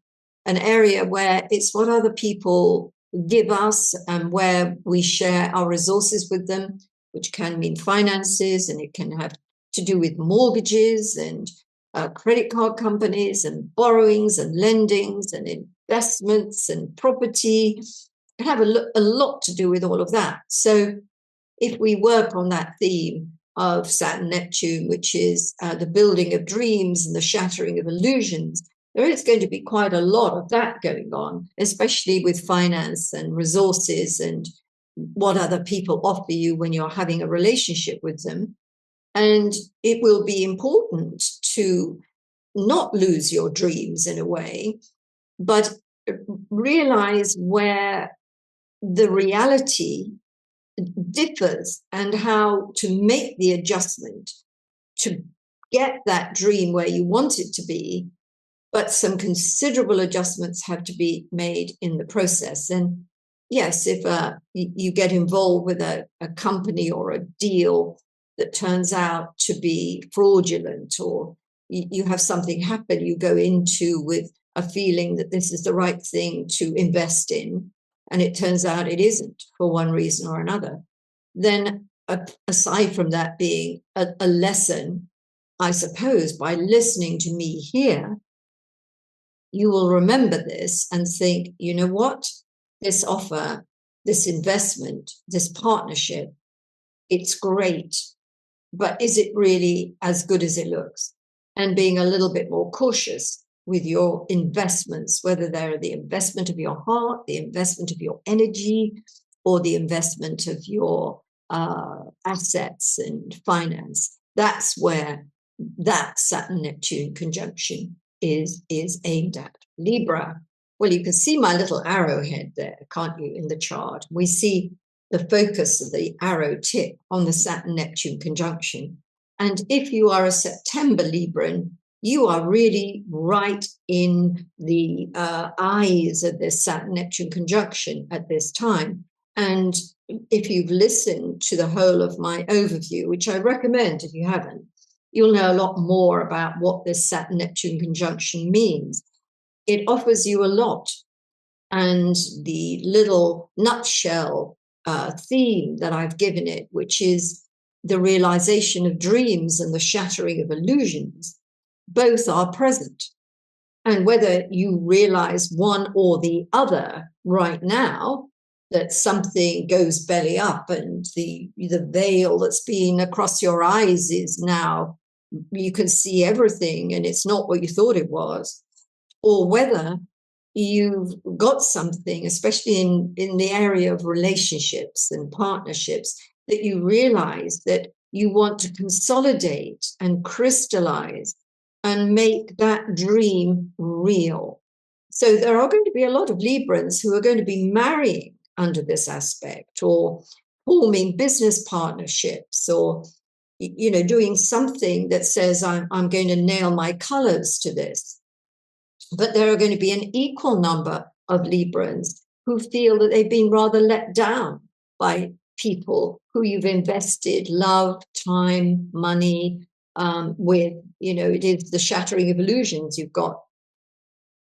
an area where it's what other people give us and where we share our resources with them, which can mean finances, and it can have to do with mortgages and credit card companies and borrowings and lendings and investments and property. It can have a lot to do with all of that. So if we work on that theme of Saturn-Neptune, which is the building of dreams and the shattering of illusions, there is going to be quite a lot of that going on, especially with finance and resources and what other people offer you when you're having a relationship with them. And it will be important to not lose your dreams in a way, but realize where the reality differs and how to make the adjustment to get that dream where you want it to be. But some considerable adjustments have to be made in the process. And yes, if you get involved with a company or a deal that turns out to be fraudulent, or you have something happen you go into with a feeling that this is the right thing to invest in, and it turns out it isn't for one reason or another, then aside from that being a lesson, I suppose, by listening to me here, you will remember this and think, you know what, this offer, this investment, this partnership, it's great, but is it really as good as it looks? And being a little bit more cautious with your investments, whether they're the investment of your heart, the investment of your energy, or the investment of your assets and finance. That's where that Saturn-Neptune conjunction is aimed at. Libra, well, you can see my little arrowhead there, can't you, in the chart? We see the focus of the arrow tip on the Saturn-Neptune conjunction. And if you are a September Libran, you are really right in the eyes of this Saturn-Neptune conjunction at this time. And if you've listened to the whole of my overview, which I recommend if you haven't, you'll know a lot more about what this Saturn-Neptune conjunction means. It offers you a lot. And the little nutshell theme that I've given it, which is the realization of dreams and the shattering of illusions, both are present. And whether you realize one or the other right now, that something goes belly up and the veil that's been across your eyes is now, you can see everything and it's not what you thought it was, or whether you've got something, especially in the area of relationships and partnerships, that you realize that you want to consolidate and crystallize and make that dream real. So there are going to be a lot of Librans who are going to be marrying under this aspect, or forming business partnerships, or doing something that says, I'm going to nail my colors to this. But there are going to be an equal number of Librans who feel that they've been rather let down by people who you've invested love, time, money with. It is the shattering of illusions you've got.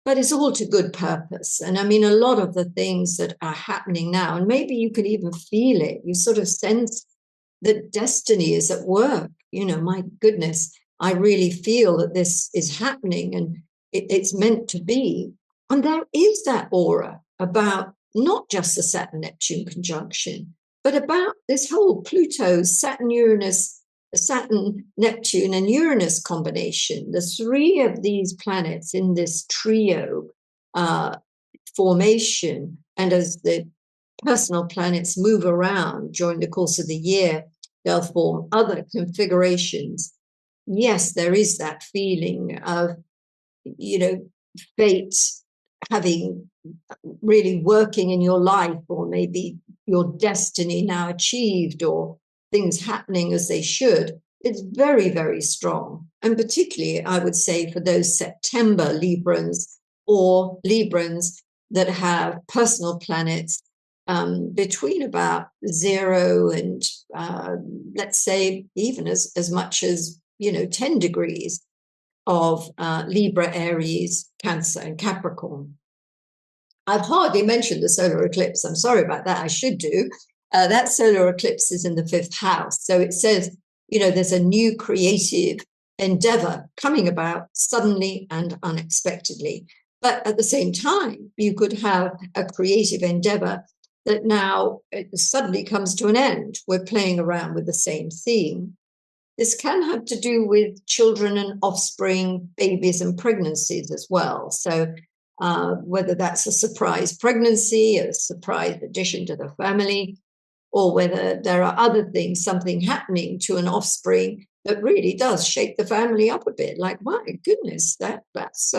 But it's all to good purpose. And I mean, a lot of the things that are happening now, and maybe you can even feel it, you sort of sense that destiny is at work. My goodness, I really feel that this is happening and it's meant to be. And there is that aura about not just the Saturn-Neptune conjunction, but about this whole Pluto, Saturn-Uranus, Saturn-Neptune and Uranus combination. The three of these planets in this trio formation, and as the personal planets move around during the course of the year, they'll form other configurations. Yes, there is that feeling of, fate having really working in your life, or maybe your destiny now achieved, or things happening as they should. It's very, very strong. And particularly, I would say, for those September Librans or Librans that have personal planets between about 0 and let's say even as much as 10 degrees of Libra, Aries, Cancer, and Capricorn. I've hardly mentioned the solar eclipse. I'm sorry about that. I should do. That solar eclipse is in the 5th house. So it says, there's a new creative endeavor coming about suddenly and unexpectedly. But at the same time, you could have a creative endeavor that now it suddenly comes to an end. We're playing around with the same theme. This can have to do with children and offspring, babies and pregnancies as well. So whether that's a surprise pregnancy, a surprise addition to the family, or whether there are other things, something happening to an offspring that really does shake the family up a bit. Like, my goodness, that's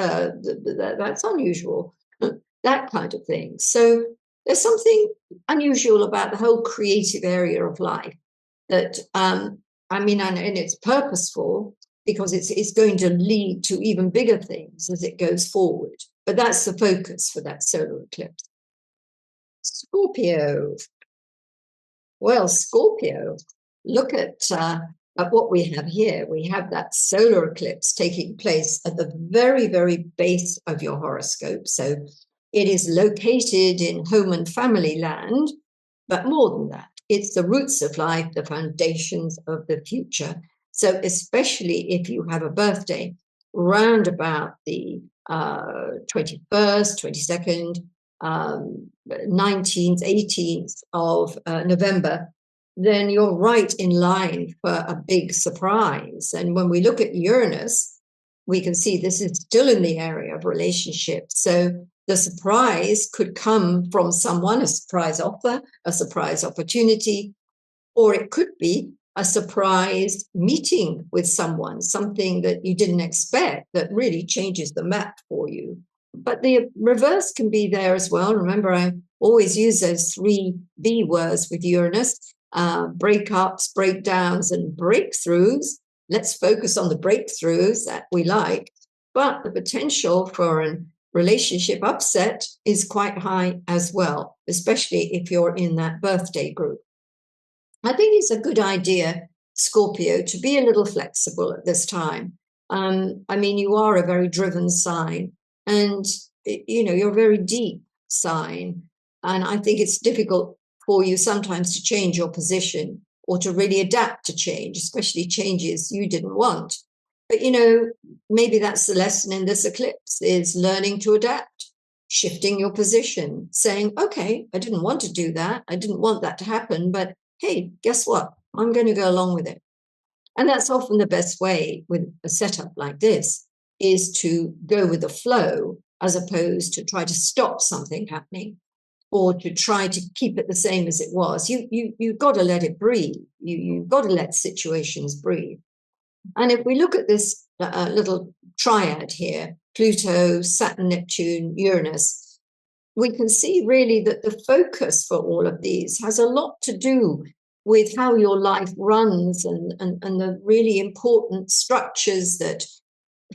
unusual, that kind of thing. So there's something unusual about the whole creative area of life that, and it's purposeful because it's going to lead to even bigger things as it goes forward. But that's the focus for that solar eclipse. Scorpio. Well, Scorpio, look at what we have here. We have that solar eclipse taking place at the very, very base of your horoscope. So it is located in home and family land, but more than that, it's the roots of life, the foundations of the future. So especially if you have a birthday round about the 21st, 22nd, 19th, 18th of November, then you're right in line for a big surprise. And when we look at Uranus, we can see this is still in the area of relationships. So the surprise could come from someone, a surprise offer, a surprise opportunity, or it could be a surprise meeting with someone, something that you didn't expect that really changes the map for you. But the reverse can be there as well. Remember, I always use those 3 B words with Uranus, breakups, breakdowns, and breakthroughs. Let's focus on the breakthroughs that we like. But the potential for a relationship upset is quite high as well, especially if you're in that birthday group. I think it's a good idea, Scorpio, to be a little flexible at this time. You are a very driven sign, and you're a very deep sign, and I think it's difficult for you sometimes to change your position or to really adapt to change, especially changes you didn't want. But maybe that's the lesson in this eclipse, is learning to adapt, shifting your position, saying, okay, I didn't want to do that, I didn't want that to happen, but hey, guess what, I'm going to go along with it. And that's often the best way with a setup like this, is to go with the flow as opposed to try to stop something happening or to try to keep it the same as it was. You've got to let it breathe. You've got to let situations breathe. And if we look at this little triad here, Pluto, Saturn, Neptune, Uranus, we can see really that the focus for all of these has a lot to do with how your life runs and the really important structures that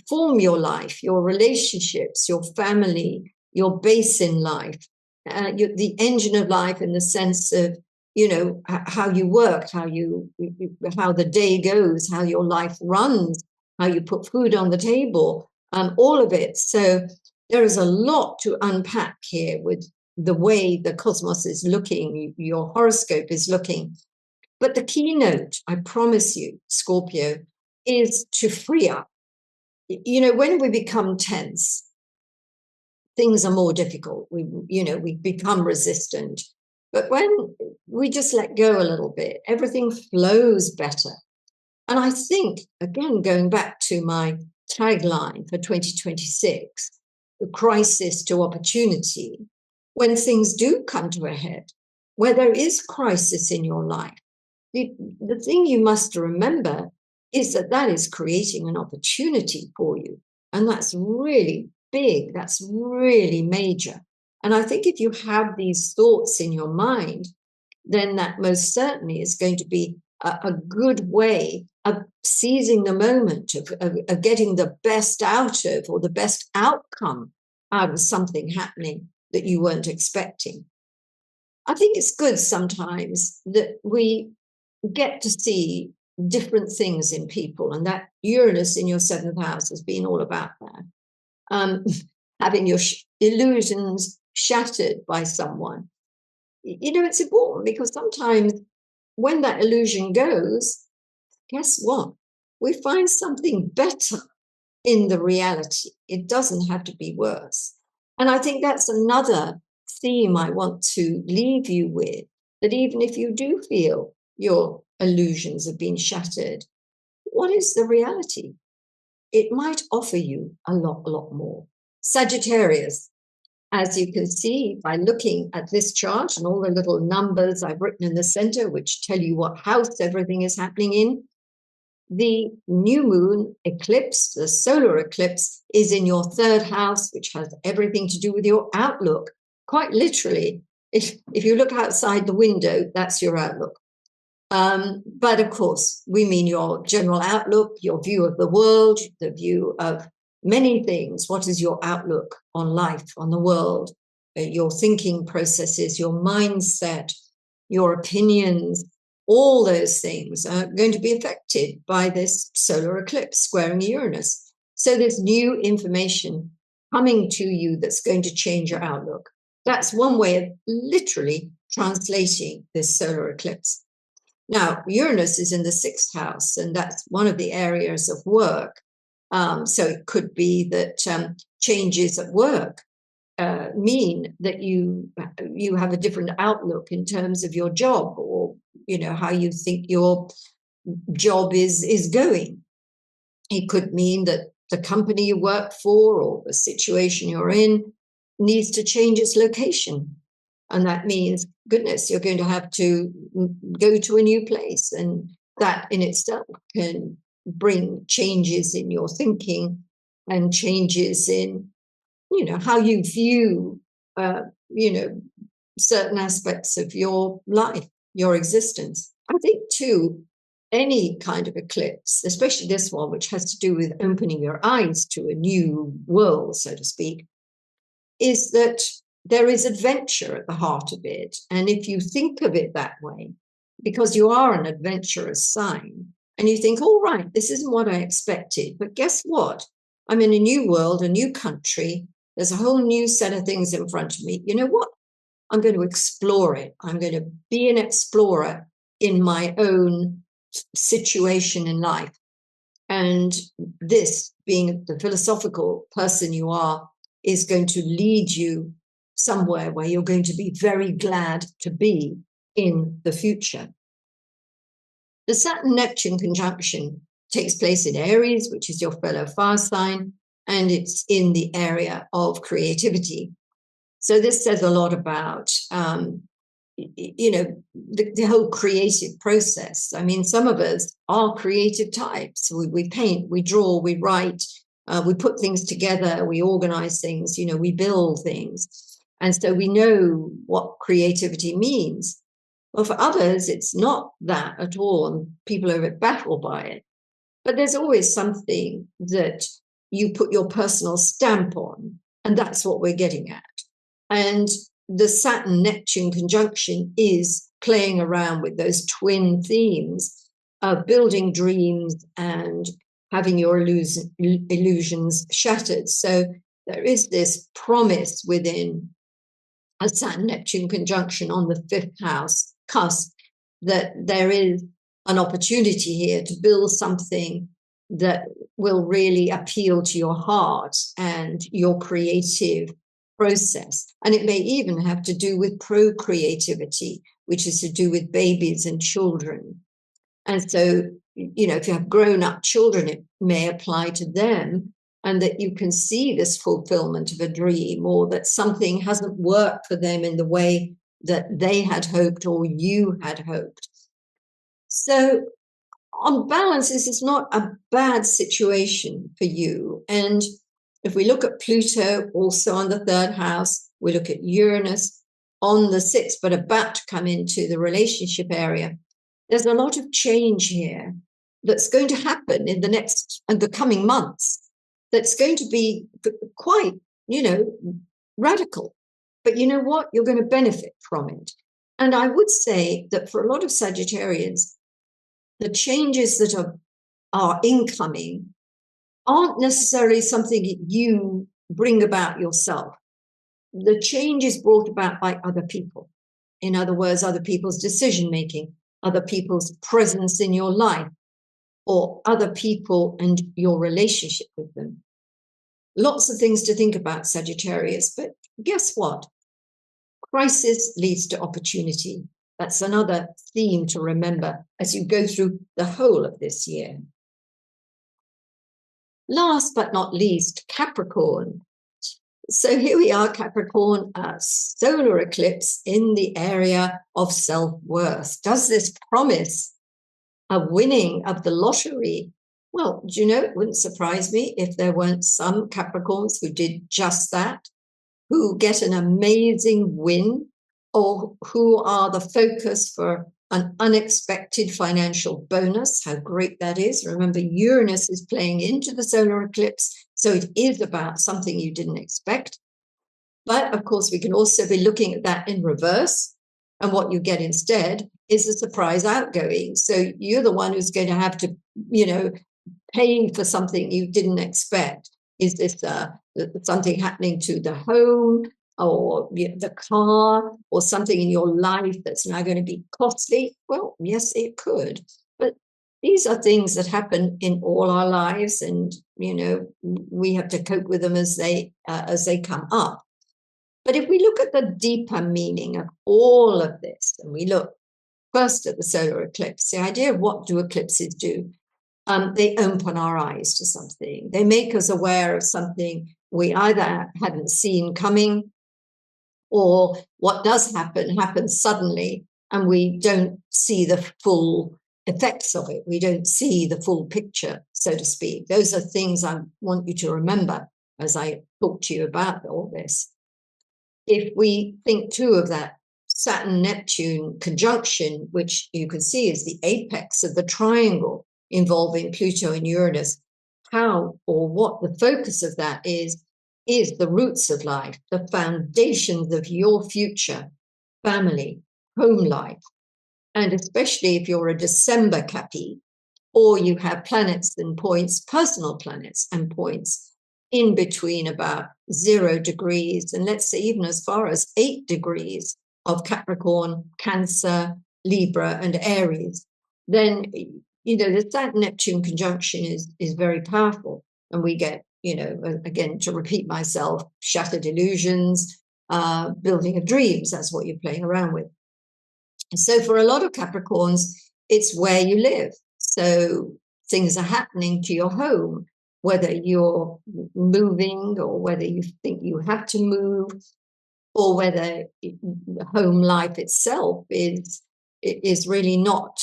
form your life, your relationships, your family, your base in life, the engine of life in the sense of, how you work, how the day goes, how your life runs, how you put food on the table, all of it. So there is a lot to unpack here with the way the cosmos is looking, your horoscope is looking. But the keynote, I promise you, Scorpio, is to free up. When we become tense, things are more difficult. We become resistant. But when we just let go a little bit, everything flows better. And I think, again, going back to my tagline for 2026, the crisis to opportunity, when things do come to a head, where there is crisis in your life, the thing you must remember is that is creating an opportunity for you. And that's really big. That's really major. And I think if you have these thoughts in your mind, then that most certainly is going to be a good way of seizing the moment, of getting the best out of, or the best outcome out of something happening that you weren't expecting. I think it's good sometimes that we get to see different things in people, and that Uranus in your 7th house has been all about that. Having your illusions shattered by someone. It's important because sometimes when that illusion goes, guess what? We find something better in the reality. It doesn't have to be worse. And I think that's another theme I want to leave you with, that even if you do feel your illusions have been shattered, what is the reality? It might offer you a lot more. Sagittarius, as you can see by looking at this chart and all the little numbers I've written in the center, which tell you what house everything is happening in, the new moon eclipse, the solar eclipse, is in your 3rd house, which has everything to do with your outlook. Quite literally, if you look outside the window, that's your outlook. But of course, we mean your general outlook, your view of the world, the view of many things. What is your outlook on life, on the world, your thinking processes, your mindset, your opinions? All those things are going to be affected by this solar eclipse squaring Uranus. So there's new information coming to you that's going to change your outlook. That's one way of literally translating this solar eclipse. Now, Uranus is in the 6th house, and that's one of the areas of work. So it could be that changes at work mean that you have a different outlook in terms of your job, or how you think your job is going. It could mean that the company you work for or the situation you're in needs to change its location. And that means, goodness, you're going to have to go to a new place. And that in itself can bring changes in your thinking and changes in, how you view, certain aspects of your life, your existence. I think, too, any kind of eclipse, especially this one, which has to do with opening your eyes to a new world, so to speak, is that there is adventure at the heart of it. And if you think of it that way, because you are an adventurous sign, and you think, all right, this isn't what I expected, but guess what? I'm in a new world, a new country. There's a whole new set of things in front of me. You know what? I'm going to explore it. I'm going to be an explorer in my own situation in life. And this, being the philosophical person you are, is going to lead you somewhere where you're going to be very glad to be in the future. The Saturn-Neptune conjunction takes place in Aries, which is your fellow fire sign, and it's in the area of creativity. So this says a lot about, the whole creative process. I mean, some of us are creative types. We paint, we draw, we write, we put things together, we organize things, we build things. And so we know what creativity means. Well, for others, it's not that at all, and people are a bit baffled by it. But there's always something that you put your personal stamp on, and that's what we're getting at. And the Saturn-Neptune conjunction is playing around with those twin themes of building dreams and having your illusions shattered. So there is this promise within a Saturn-Neptune conjunction on the 5th house cusp that there is an opportunity here to build something that will really appeal to your heart and your creative process. And it may even have to do with procreativity, which is to do with babies and children. And so, you know, if you have grown-up children, it may apply to them, and that you can see this fulfillment of a dream, or that something hasn't worked for them in the way that they had hoped or you had hoped. So on balance, this is not a bad situation for you. And if we look at Pluto also on the 3rd house, we look at Uranus on the 6th, but about to come into the relationship area. There's a lot of change here that's going to happen in the coming months. That's going to be quite, radical. But you know what? You're going to benefit from it. And I would say that for a lot of Sagittarians, the changes that are incoming aren't necessarily something you bring about yourself. The change is brought about by other people. In other words, other people's decision-making, other people's presence in your life, or other people and your relationship with them. Lots of things to think about, Sagittarius, but guess what? Crisis leads to opportunity. That's another theme to remember as you go through the whole of this year. Last but not least, Capricorn. So here we are, Capricorn, a solar eclipse in the area of self-worth. Does this promise a winning of the lottery? Well, do you know, it wouldn't surprise me if there weren't some Capricorns who did just that, who get an amazing win, or who are the focus for an unexpected financial bonus. How great that is. Remember, Uranus is playing into the solar eclipse, so it is about something you didn't expect. But of course, we can also be looking at that in reverse. And what you get instead is a surprise outgoing. So you're the one who's going to have to, pay for something you didn't expect. Is this something happening to the home or the car, or something in your life that's now going to be costly? Well, yes, it could. But these are things that happen in all our lives, and we have to cope with them as they come up. But if we look at the deeper meaning of all of this, and we look first at the solar eclipse, the idea of what do eclipses do? They open our eyes to something. They make us aware of something we either hadn't seen coming, or what does happen happens suddenly, and we don't see the full effects of it. We don't see the full picture, so to speak. Those are things I want you to remember as I talk to you about all this. If we think too of that Saturn-Neptune conjunction, which you can see is the apex of the triangle involving Pluto and Uranus, how or what the focus of that is the roots of life, the foundations of your future, family, home life. And especially if you're a December Cappy, or you have planets and points, personal planets and points, in between about 0 degrees, and let's say even as far as 8 degrees of Capricorn, Cancer, Libra, and Aries, then the Saturn-Neptune conjunction is very powerful. And we get, again, to repeat myself, shattered illusions, building of dreams. That's what you're playing around with. So for a lot of Capricorns, it's where you live. So things are happening to your home, whether you're moving or whether you think you have to move, or whether home life itself is really not,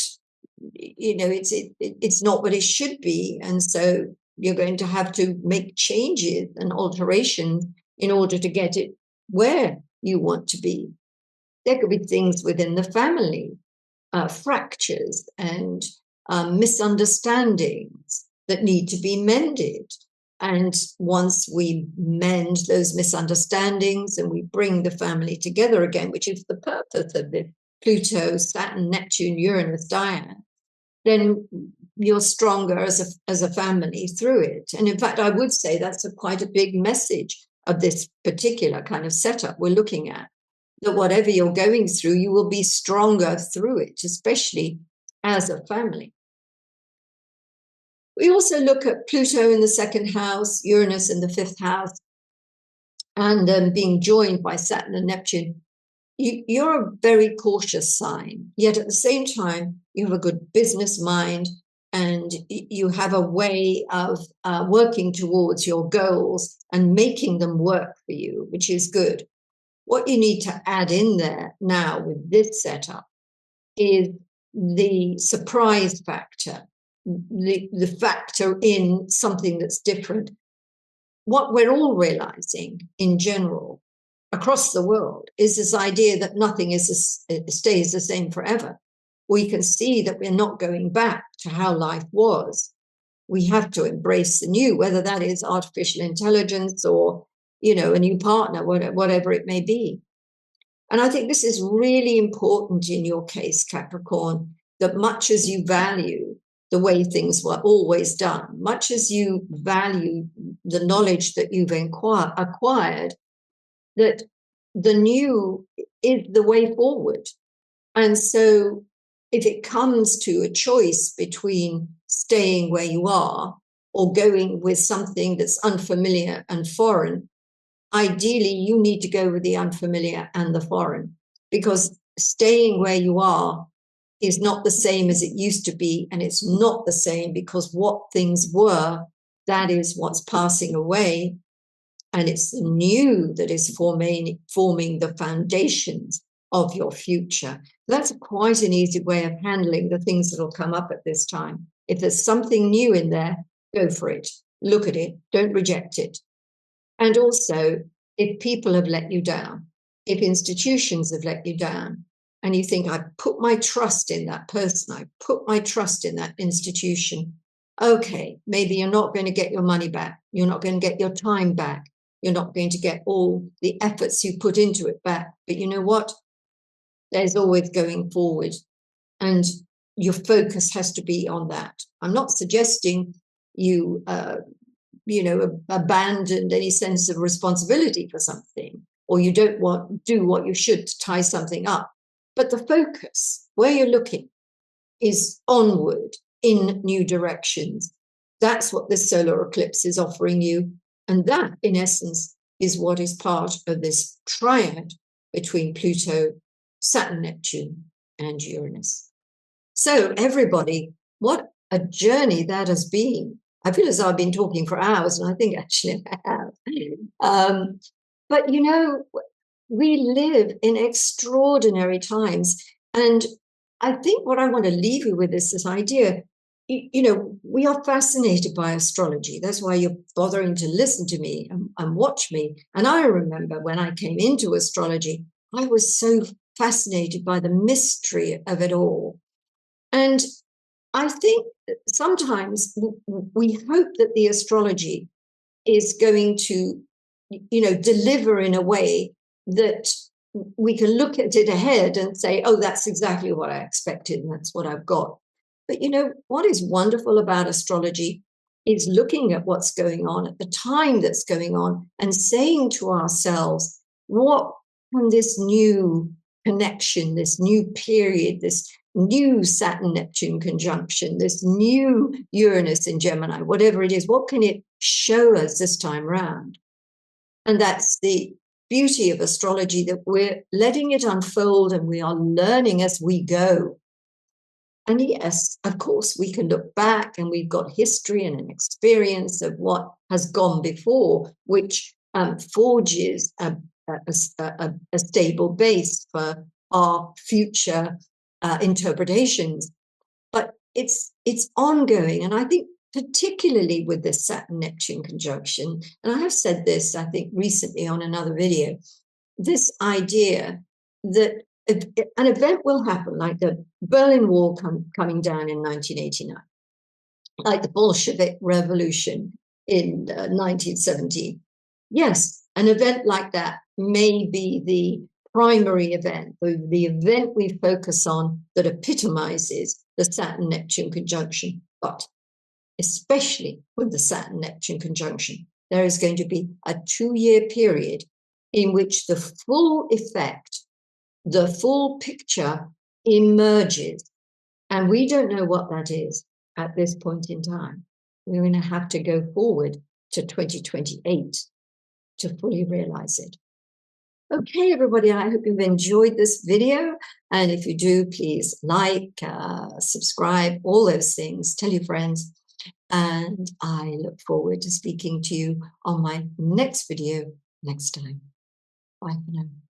it's not what it should be. And so you're going to have to make changes and alterations in order to get it where you want to be. There could be things within the family, fractures and misunderstandings that need to be mended. And once we mend those misunderstandings and we bring the family together again, which is the purpose of this Pluto, Saturn, Neptune, Uranus, Diane, then you're stronger as a family through it. And in fact, I would say that's quite a big message of this particular kind of setup we're looking at, that whatever you're going through, you will be stronger through it, especially as a family. We also look at Pluto in the second house, Uranus in the fifth house, and being joined by Saturn and Neptune. You're a very cautious sign, yet at the same time, you have a good business mind and you have a way of working towards your goals and making them work for you, which is good. What you need to add in there now with this setup is the surprise factor, the factor in something that's different. What we're all realizing in general across the world is this idea that nothing stays the same forever. We can see that we're not going back to how life was. We have to embrace the new, whether that is artificial intelligence or, a new partner, whatever it may be. And I think this is really important in your case, Capricorn, that much as you value the way things were always done, much as you value the knowledge that you've acquired, that the new is the way forward. And so if it comes to a choice between staying where you are or going with something that's unfamiliar and foreign, ideally you need to go with the unfamiliar and the foreign, because staying where you are is not the same as it used to be. And it's not the same because what things were, that is what's passing away. And it's the new that is forming the foundations of your future. That's quite an easy way of handling the things that will come up at this time. If there's something new in there, go for it. Look at it. Don't reject it. And also, if people have let you down, if institutions have let you down, and you think, I put my trust in that person, I put my trust in that institution, okay, maybe you're not going to get your money back. You're not going to get your time back. You're not going to get all the efforts you put into it back. But you know what? There's always going forward. And your focus has to be on that. I'm not suggesting you, abandoned any sense of responsibility for something, or you don't do what you should to tie something up. But the focus, where you're looking, is onward in new directions. That's what this solar eclipse is offering you. And that, in essence, is what is part of this triad between Pluto, Saturn, Neptune, and Uranus. So, everybody, what a journey that has been. I feel as though I've been talking for hours, and I think actually I have. But, we live in extraordinary times. And I think what I want to leave you with is this idea, we are fascinated by astrology. That's why you're bothering to listen to me and watch me. And I remember when I came into astrology, I was so fascinated by the mystery of it all. And I think sometimes we hope that the astrology is going to, deliver in a way that we can look at it ahead and say, oh, that's exactly what I expected, and that's what I've got. But what is wonderful about astrology is looking at what's going on at the time that's going on and saying to ourselves, what can this new connection, this new period, this new Saturn-Neptune conjunction, this new Uranus in Gemini, whatever it is, what can it show us this time round? And that's the beauty of astrology, that we're letting it unfold and we are learning as we go. And yes, of course, we can look back and we've got history and an experience of what has gone before, which forges a stable base for our future interpretations. But it's ongoing. And I think particularly with this Saturn-Neptune conjunction, and I have said this, I think, recently on another video, this idea that an event will happen, like the Berlin Wall coming down in 1989, like the Bolshevik Revolution in 1917. Yes, an event like that may be the primary event, the event we focus on that epitomizes the Saturn-Neptune conjunction. But especially with the Saturn-Neptune conjunction, there is going to be a 2-year period in which the full effect, the full picture emerges. And we don't know what that is at this point in time. We're going to have to go forward to 2028 to fully realize it. Okay, everybody, I hope you've enjoyed this video. And if you do, please like, subscribe, all those things. Tell your friends. And I look forward to speaking to you on my next video next time. Bye for now.